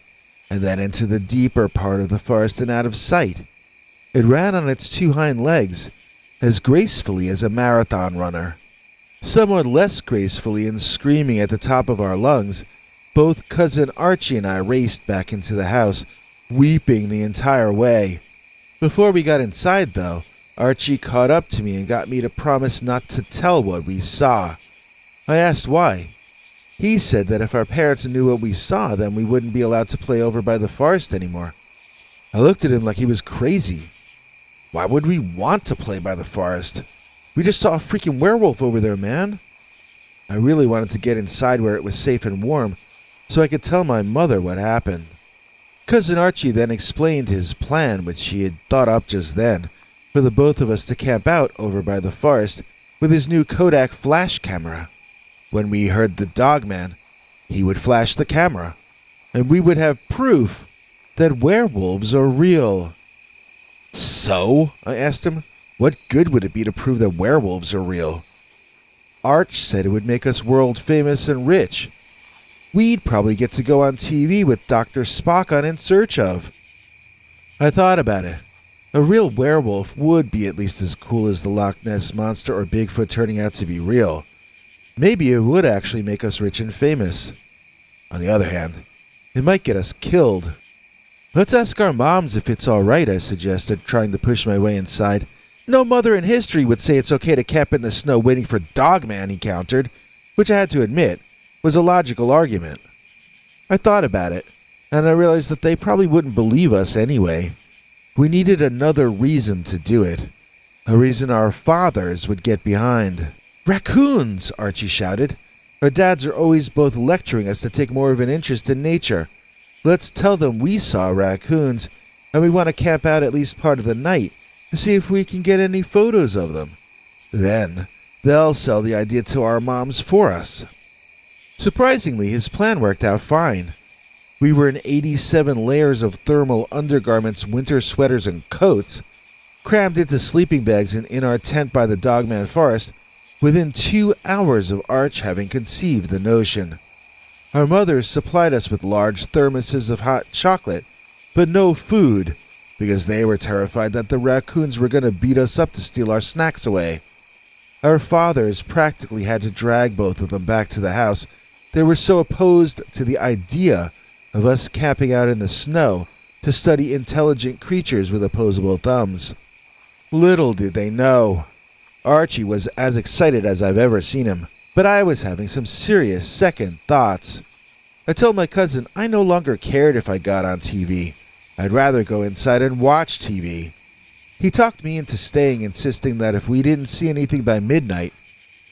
and then into the deeper part of the forest and out of sight. It ran on its two hind legs, as gracefully as a marathon runner. Somewhat less gracefully and screaming at the top of our lungs, both Cousin Archie and I raced back into the house, weeping the entire way. Before we got inside, though, Archie caught up to me and got me to promise not to tell what we saw. I asked why. He said that if our parents knew what we saw, then we wouldn't be allowed to play over by the forest anymore. I looked at him like he was crazy. Why would we want to play by the forest? We just saw a freaking werewolf over there, man. I really wanted to get inside where it was safe and warm, so I could tell my mother what happened. Cousin Archie then explained his plan, which he had thought up just then, for the both of us to camp out over by the forest with his new Kodak flash camera. When we heard the Dogman, he would flash the camera, and we would have proof that werewolves are real. So, I asked him, what good would it be to prove that werewolves are real? Arch said it would make us world famous and rich. We'd probably get to go on TV with Dr. Spock on In Search Of. I thought about it. A real werewolf would be at least as cool as the Loch Ness Monster or Bigfoot turning out to be real. Maybe it would actually make us rich and famous. On the other hand, it might get us killed. Let's ask our moms if it's all right, I suggested, trying to push my way inside. No mother in history would say it's okay to camp in the snow waiting for Dogman, he countered, which I had to admit was a logical argument. I thought about it, and I realized that they probably wouldn't believe us anyway. We needed another reason to do it, a reason our fathers would get behind. Raccoons, Archie shouted. Our dads are always both lecturing us to take more of an interest in nature. Let's tell them we saw raccoons, and we want to camp out at least part of the night to see if we can get any photos of them. Then, they'll sell the idea to our moms for us. Surprisingly, his plan worked out fine. We were in 87 layers of thermal undergarments, winter sweaters, and coats, crammed into sleeping bags and in our tent by the Dogman Forest, within 2 hours of Arch having conceived the notion. Our mothers supplied us with large thermoses of hot chocolate, but no food, because they were terrified that the raccoons were going to beat us up to steal our snacks away. Our fathers practically had to drag both of them back to the house. They were so opposed to the idea of us camping out in the snow to study intelligent creatures with opposable thumbs. Little did they know, Archie was as excited as I've ever seen him, but I was having some serious second thoughts. I told my cousin I no longer cared if I got on TV. I'd rather go inside and watch TV. He talked me into staying, insisting that if we didn't see anything by midnight,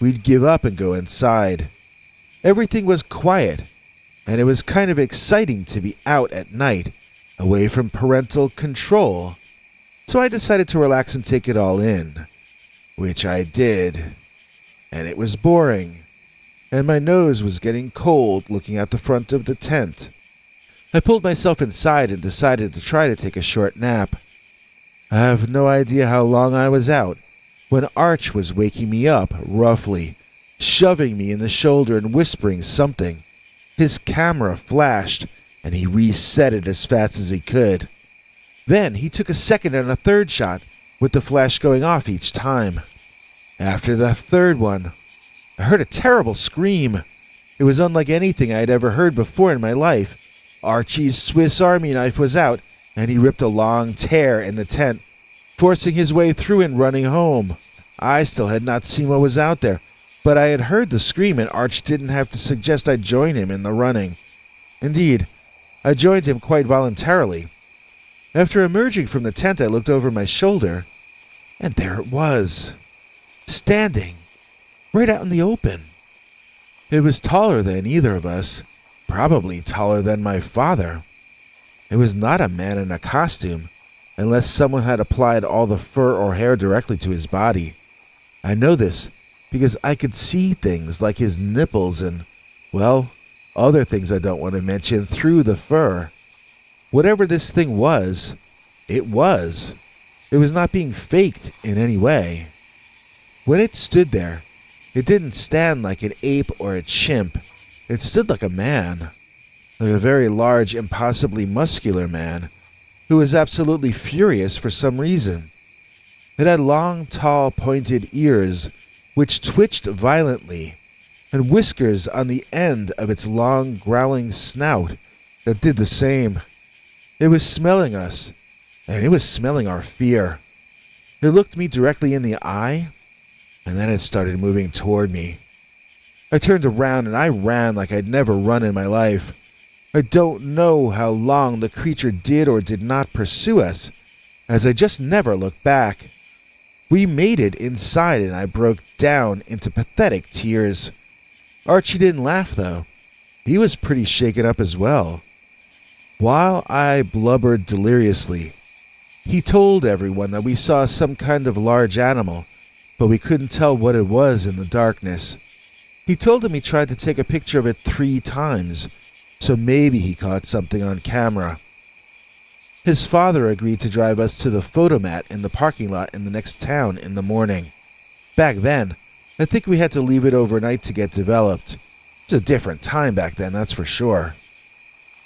we'd give up and go inside. Everything was quiet, and it was kind of exciting to be out at night, away from parental control. So I decided to relax and take it all in, which I did. And it was boring, and my nose was getting cold looking out the front of the tent. I pulled myself inside and decided to try to take a short nap. I have no idea how long I was out when Arch was waking me up roughly, shoving me in the shoulder and whispering something. His camera flashed, and he reset it as fast as he could. Then he took a second and a third shot, with the flash going off each time. After the third one, I heard a terrible scream. It was unlike anything I had ever heard before in my life. Archie's Swiss Army knife was out, and he ripped a long tear in the tent, forcing his way through and running home. I still had not seen what was out there, but I had heard the scream, and Arch didn't have to suggest I join him in the running. Indeed, I joined him quite voluntarily. After emerging from the tent, I looked over my shoulder, and there it was, standing right out in the open. It was taller than either of us, probably taller than my father. It was not a man in a costume, unless someone had applied all the fur or hair directly to his body. I know this because I could see things like his nipples and, well, other things I don't want to mention through the fur. Whatever this thing was, it was. It was not being faked in any way. When it stood there, it didn't stand like an ape or a chimp. It stood like a man, like a very large, impossibly muscular man, who was absolutely furious for some reason. It had long, tall, pointed ears, which twitched violently, and whiskers on the end of its long, growling snout that did the same. It was smelling us, and it was smelling our fear. It looked me directly in the eye, and then it started moving toward me. I turned around and I ran like I'd never run in my life. I don't know how long the creature did or did not pursue us, as I just never looked back. We made it inside and I broke down into pathetic tears. Archie didn't laugh, though. He was pretty shaken up as well. While I blubbered deliriously, he told everyone that we saw some kind of large animal, but we couldn't tell what it was in the darkness. He told them he tried to take a picture of it 3 times, so maybe he caught something on camera. His father agreed to drive us to the photomat in the parking lot in the next town in the morning. Back then, I think we had to leave it overnight to get developed. It was a different time back then, that's for sure.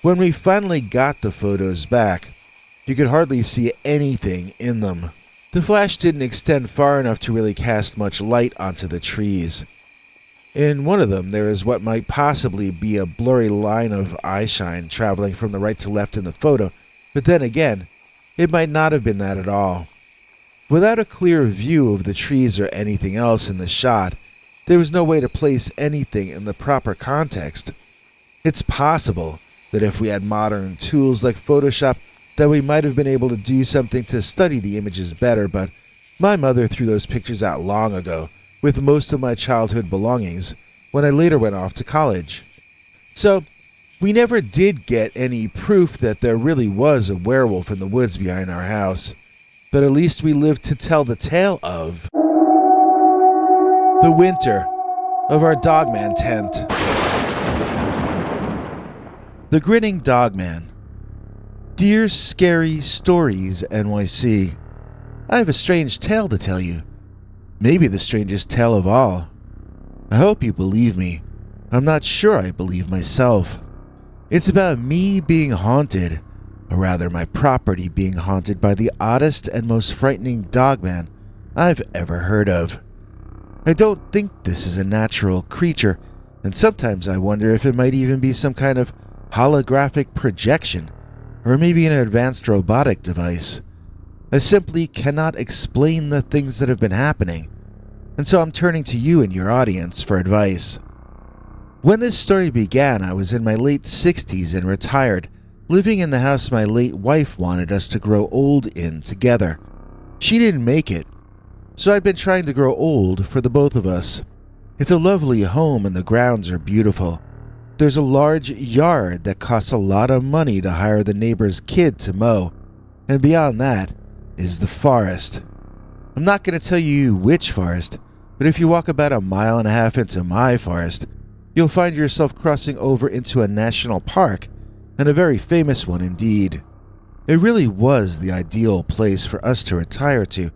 When we finally got the photos back, you could hardly see anything in them. The flash didn't extend far enough to really cast much light onto the trees. In one of them, there is what might possibly be a blurry line of eyeshine traveling from the right to left in the photo, but then again, it might not have been that at all. Without a clear view of the trees or anything else in the shot, there was no way to place anything in the proper context. It's possible that if we had modern tools like Photoshop, that we might have been able to do something to study the images better, but my mother threw those pictures out long ago, with most of my childhood belongings, when I later went off to college. So, we never did get any proof that there really was a werewolf in the woods behind our house, but at least we lived to tell the tale of the winter of our Dogman tent. The Grinning Dogman. Dear Scary Stories NYC, I have a strange tale to tell you. Maybe the strangest tale of all. I hope you believe me. I'm not sure I believe myself. It's about me being haunted, or rather my property being haunted by the oddest and most frightening dogman I've ever heard of. I don't think this is a natural creature, and sometimes I wonder if it might even be some kind of holographic projection, or maybe an advanced robotic device. I simply cannot explain the things that have been happening, and so I'm turning to you and your audience for advice. When this story began, I was in my late 60s and retired, living in the house my late wife wanted us to grow old in together. She didn't make it, so I'd been trying to grow old for the both of us. It's a lovely home and the grounds are beautiful. There's a large yard that costs a lot of money to hire the neighbor's kid to mow, and beyond that, is the forest. I'm not going to tell you which forest, but if you walk about 1.5 miles into my forest, you'll find yourself crossing over into a national park, and a very famous one indeed. It really was the ideal place for us to retire to,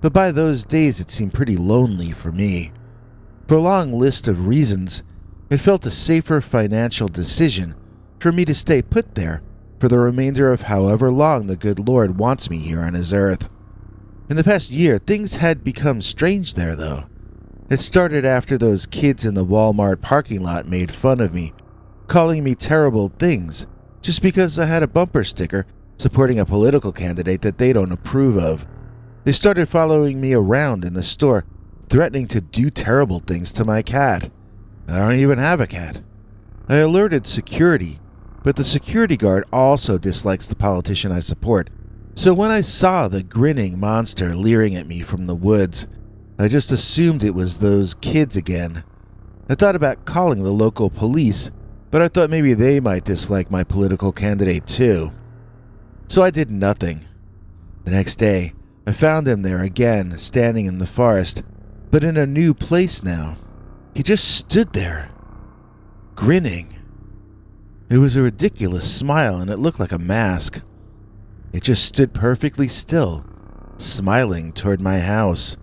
but by those days it seemed pretty lonely for me. For a long list of reasons, it felt a safer financial decision for me to stay put there for the remainder of however long the good Lord wants me here on his earth. In the past year, things had become strange there, though. It started after those kids in the Walmart parking lot made fun of me, calling me terrible things just because I had a bumper sticker supporting a political candidate that they don't approve of. They started following me around in the store, threatening to do terrible things to my cat. I don't even have a cat. I alerted security, but the security guard also dislikes the politician I support. So when I saw the grinning monster leering at me from the woods, I just assumed it was those kids again. I thought about calling the local police, but I thought maybe they might dislike my political candidate too. So I did nothing. The next day, I found him there again, standing in the forest, but in a new place now. He just stood there, grinning. It was a ridiculous smile, and it looked like a mask. It just stood perfectly still, smiling toward my house,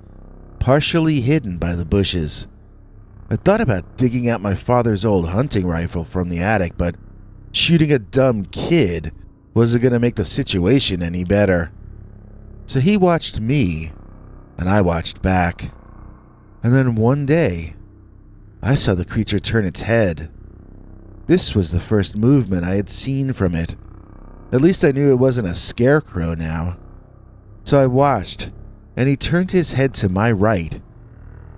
partially hidden by the bushes. I thought about digging out my father's old hunting rifle from the attic, but shooting a dumb kid wasn't going to make the situation any better. So he watched me, and I watched back. And then one day, I saw the creature turn its head. This was the first movement I had seen from it. At least I knew it wasn't a scarecrow now. So I watched, and he turned his head to my right,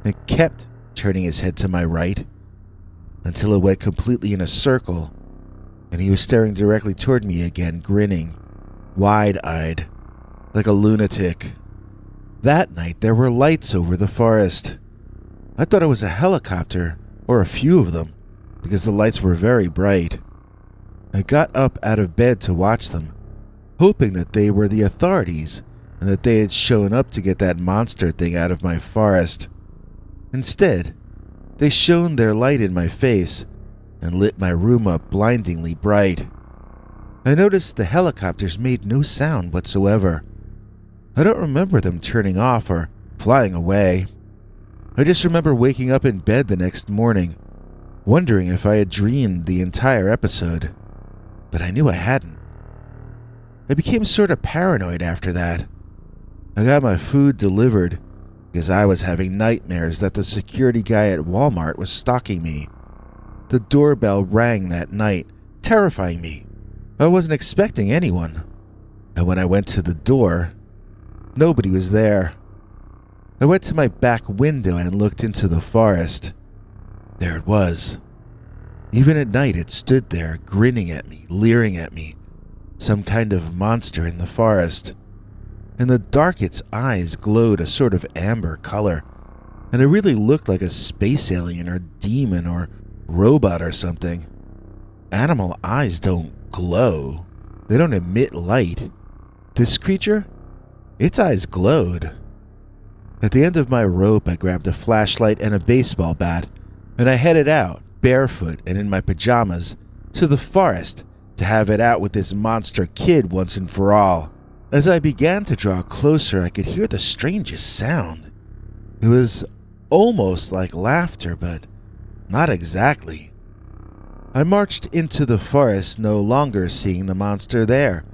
and kept turning his head to my right, until it went completely in a circle, and he was staring directly toward me again, grinning, wide-eyed, like a lunatic. That night there were lights over the forest. I thought it was a helicopter, or a few of them, because the lights were very bright. I got up out of bed to watch them, hoping that they were the authorities and that they had shown up to get that monster thing out of my forest. Instead, they shone their light in my face and lit my room up blindingly bright. I noticed the helicopters made no sound whatsoever. I don't remember them turning off or flying away. I just remember waking up in bed the next morning, wondering if I had dreamed the entire episode, but I knew I hadn't. I became sort of paranoid after that. I got my food delivered because I was having nightmares that the security guy at Walmart was stalking me. The doorbell rang that night, terrifying me. I wasn't expecting anyone, and when I went to the door, nobody was there. I went to my back window and looked into the forest. There it was. Even at night it stood there, grinning at me, leering at me. Some kind of monster in the forest. In the dark its eyes glowed a sort of amber color, and it really looked like a space alien or demon or robot or something. Animal eyes don't glow. They don't emit light. This creature? Its eyes glowed. At the end of my rope, I grabbed a flashlight and a baseball bat, and I headed out, barefoot and in my pajamas, to the forest to have it out with this monster kid once and for all. As I began to draw closer, I could hear the strangest sound. It was almost like laughter, but not exactly. I marched into the forest, no longer seeing the monster there,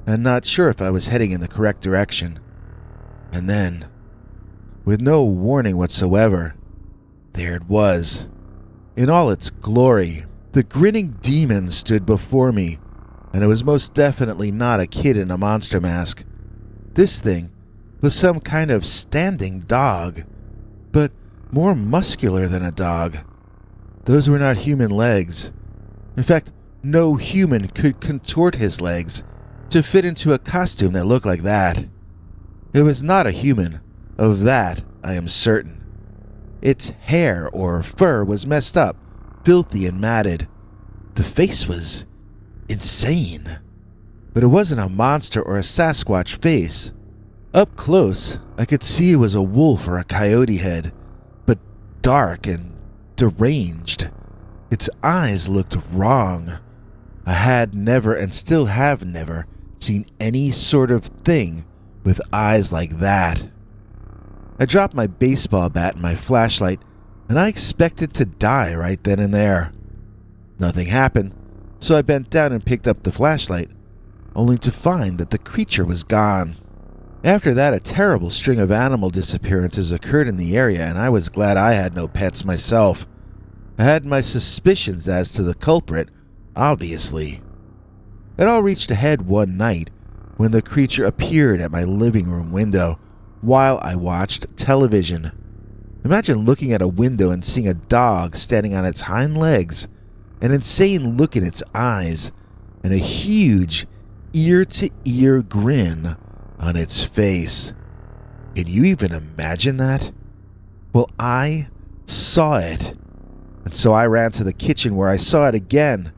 and not sure if I was heading in the correct direction. And then, with no warning whatsoever, there it was. In all its glory, the grinning demon stood before me, and it was most definitely not a kid in a monster mask. This thing was some kind of standing dog, but more muscular than a dog. Those were not human legs. In fact, no human could contort his legs to fit into a costume that looked like that. It was not a human, of that I am certain. Its hair or fur was messed up, filthy and matted. The face was insane. But it wasn't a monster or a Sasquatch face. Up close, I could see it was a wolf or a coyote head, but dark and deranged. Its eyes looked wrong. I had never and still have never seen any sort of thing with eyes like that. I dropped my baseball bat and my flashlight, and I expected to die right then and there. Nothing happened, so I bent down and picked up the flashlight, only to find that the creature was gone. After that, a terrible string of animal disappearances occurred in the area, and I was glad I had no pets myself. I had my suspicions as to the culprit, obviously. It all reached a head one night when the creature appeared at my living room window while I watched television. Imagine looking at a window and seeing a dog standing on its hind legs, an insane look in its eyes, and a huge ear-to-ear grin on its face. Can you even imagine that? Well, I saw it. And so I ran to the kitchen where I saw it again.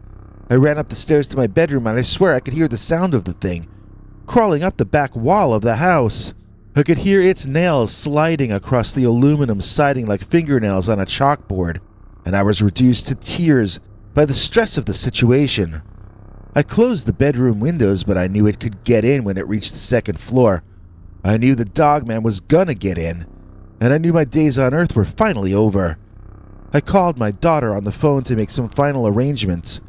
I ran up the stairs to my bedroom and I swear I could hear the sound of the thing crawling up the back wall of the house. I could hear its nails sliding across the aluminum siding like fingernails on a chalkboard, and I was reduced to tears by the stress of the situation. I closed the bedroom windows, but I knew it could get in when it reached the second floor. I knew the Dogman was gonna get in, and I knew my days on Earth were finally over. I called my daughter on the phone to make some final arrangements,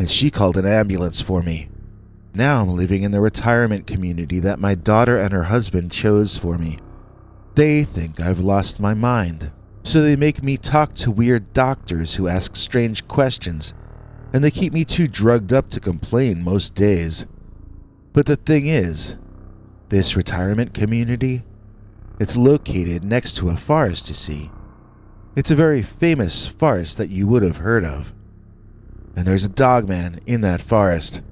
and she called an ambulance for me. Now I'm living in the retirement community that my daughter and her husband chose for me. They think I've lost my mind, so they make me talk to weird doctors who ask strange questions, and they keep me too drugged up to complain most days. But the thing is, this retirement community, it's located next to a forest, you see. It's a very famous forest that you would have heard of. And there's a Dogman in that forest.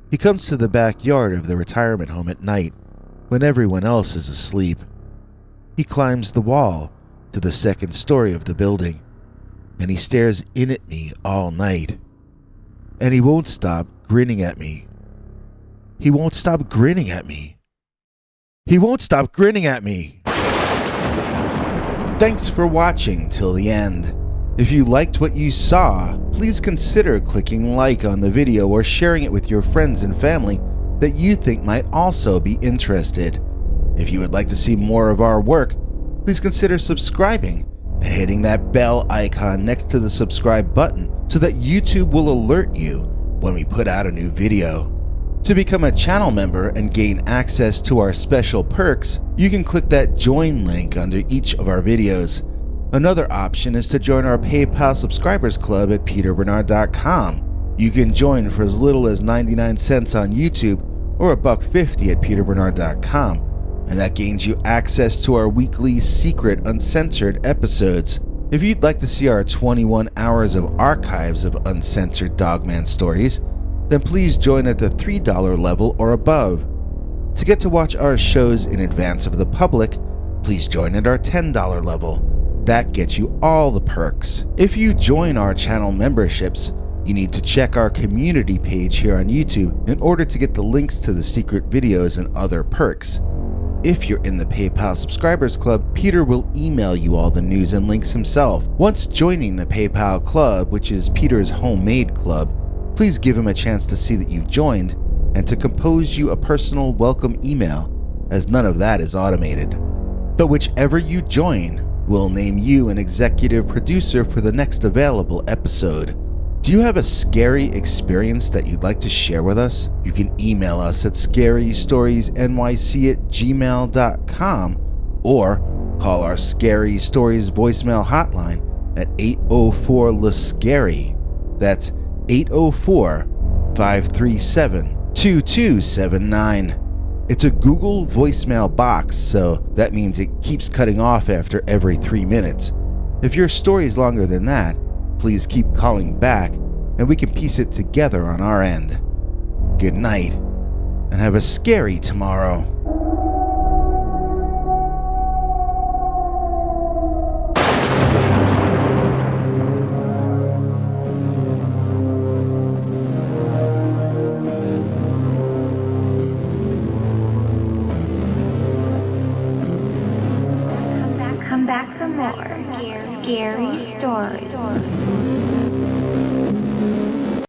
He comes to the backyard of the retirement home at night when everyone else is asleep. He climbs the wall to the second story of the building, and he stares in at me all night. And he won't stop grinning at me. He won't stop grinning at me. He won't stop grinning at me. Thanks for watching till the end. If you liked what you saw, please consider clicking like on the video or sharing it with your friends and family that you think might also be interested. If you would like to see more of our work, please consider subscribing and hitting that bell icon next to the subscribe button so that YouTube will alert you when we put out a new video. To become a channel member and gain access to our special perks, you can click that join link under each of our videos. Another option is to join our PayPal subscribers club at peterbernard.com. You can join for as little as 99 cents on YouTube or $1.50 at peterbernard.com, and that gains you access to our weekly secret uncensored episodes. If you'd like to see our 21 hours of archives of uncensored Dogman stories, then please join at the $3 level or above. To get to watch our shows in advance of the public, please join at our $10 level. That gets you all the perks. If you join our channel memberships, you need to check our community page here on YouTube in order to get the links to the secret videos and other perks. If you're in the PayPal subscribers club, Peter will email you all the news and links himself. Once joining the PayPal club, which is Peter's homemade club, please give him a chance to see that you've joined and to compose you a personal welcome email, as none of that is automated. But whichever you join, we'll name you an executive producer for the next available episode. Do you have a scary experience that you'd like to share with us? You can email us at scarystoriesnyc@gmail.com or call our Scary Stories voicemail hotline at 804-LA-SCARY. That's 804-537-2279. It's a Google voicemail box, so that means it keeps cutting off after every 3 minutes. If your story is longer than that, please keep calling back and we can piece it together on our end. Good night, and have a scary tomorrow. story.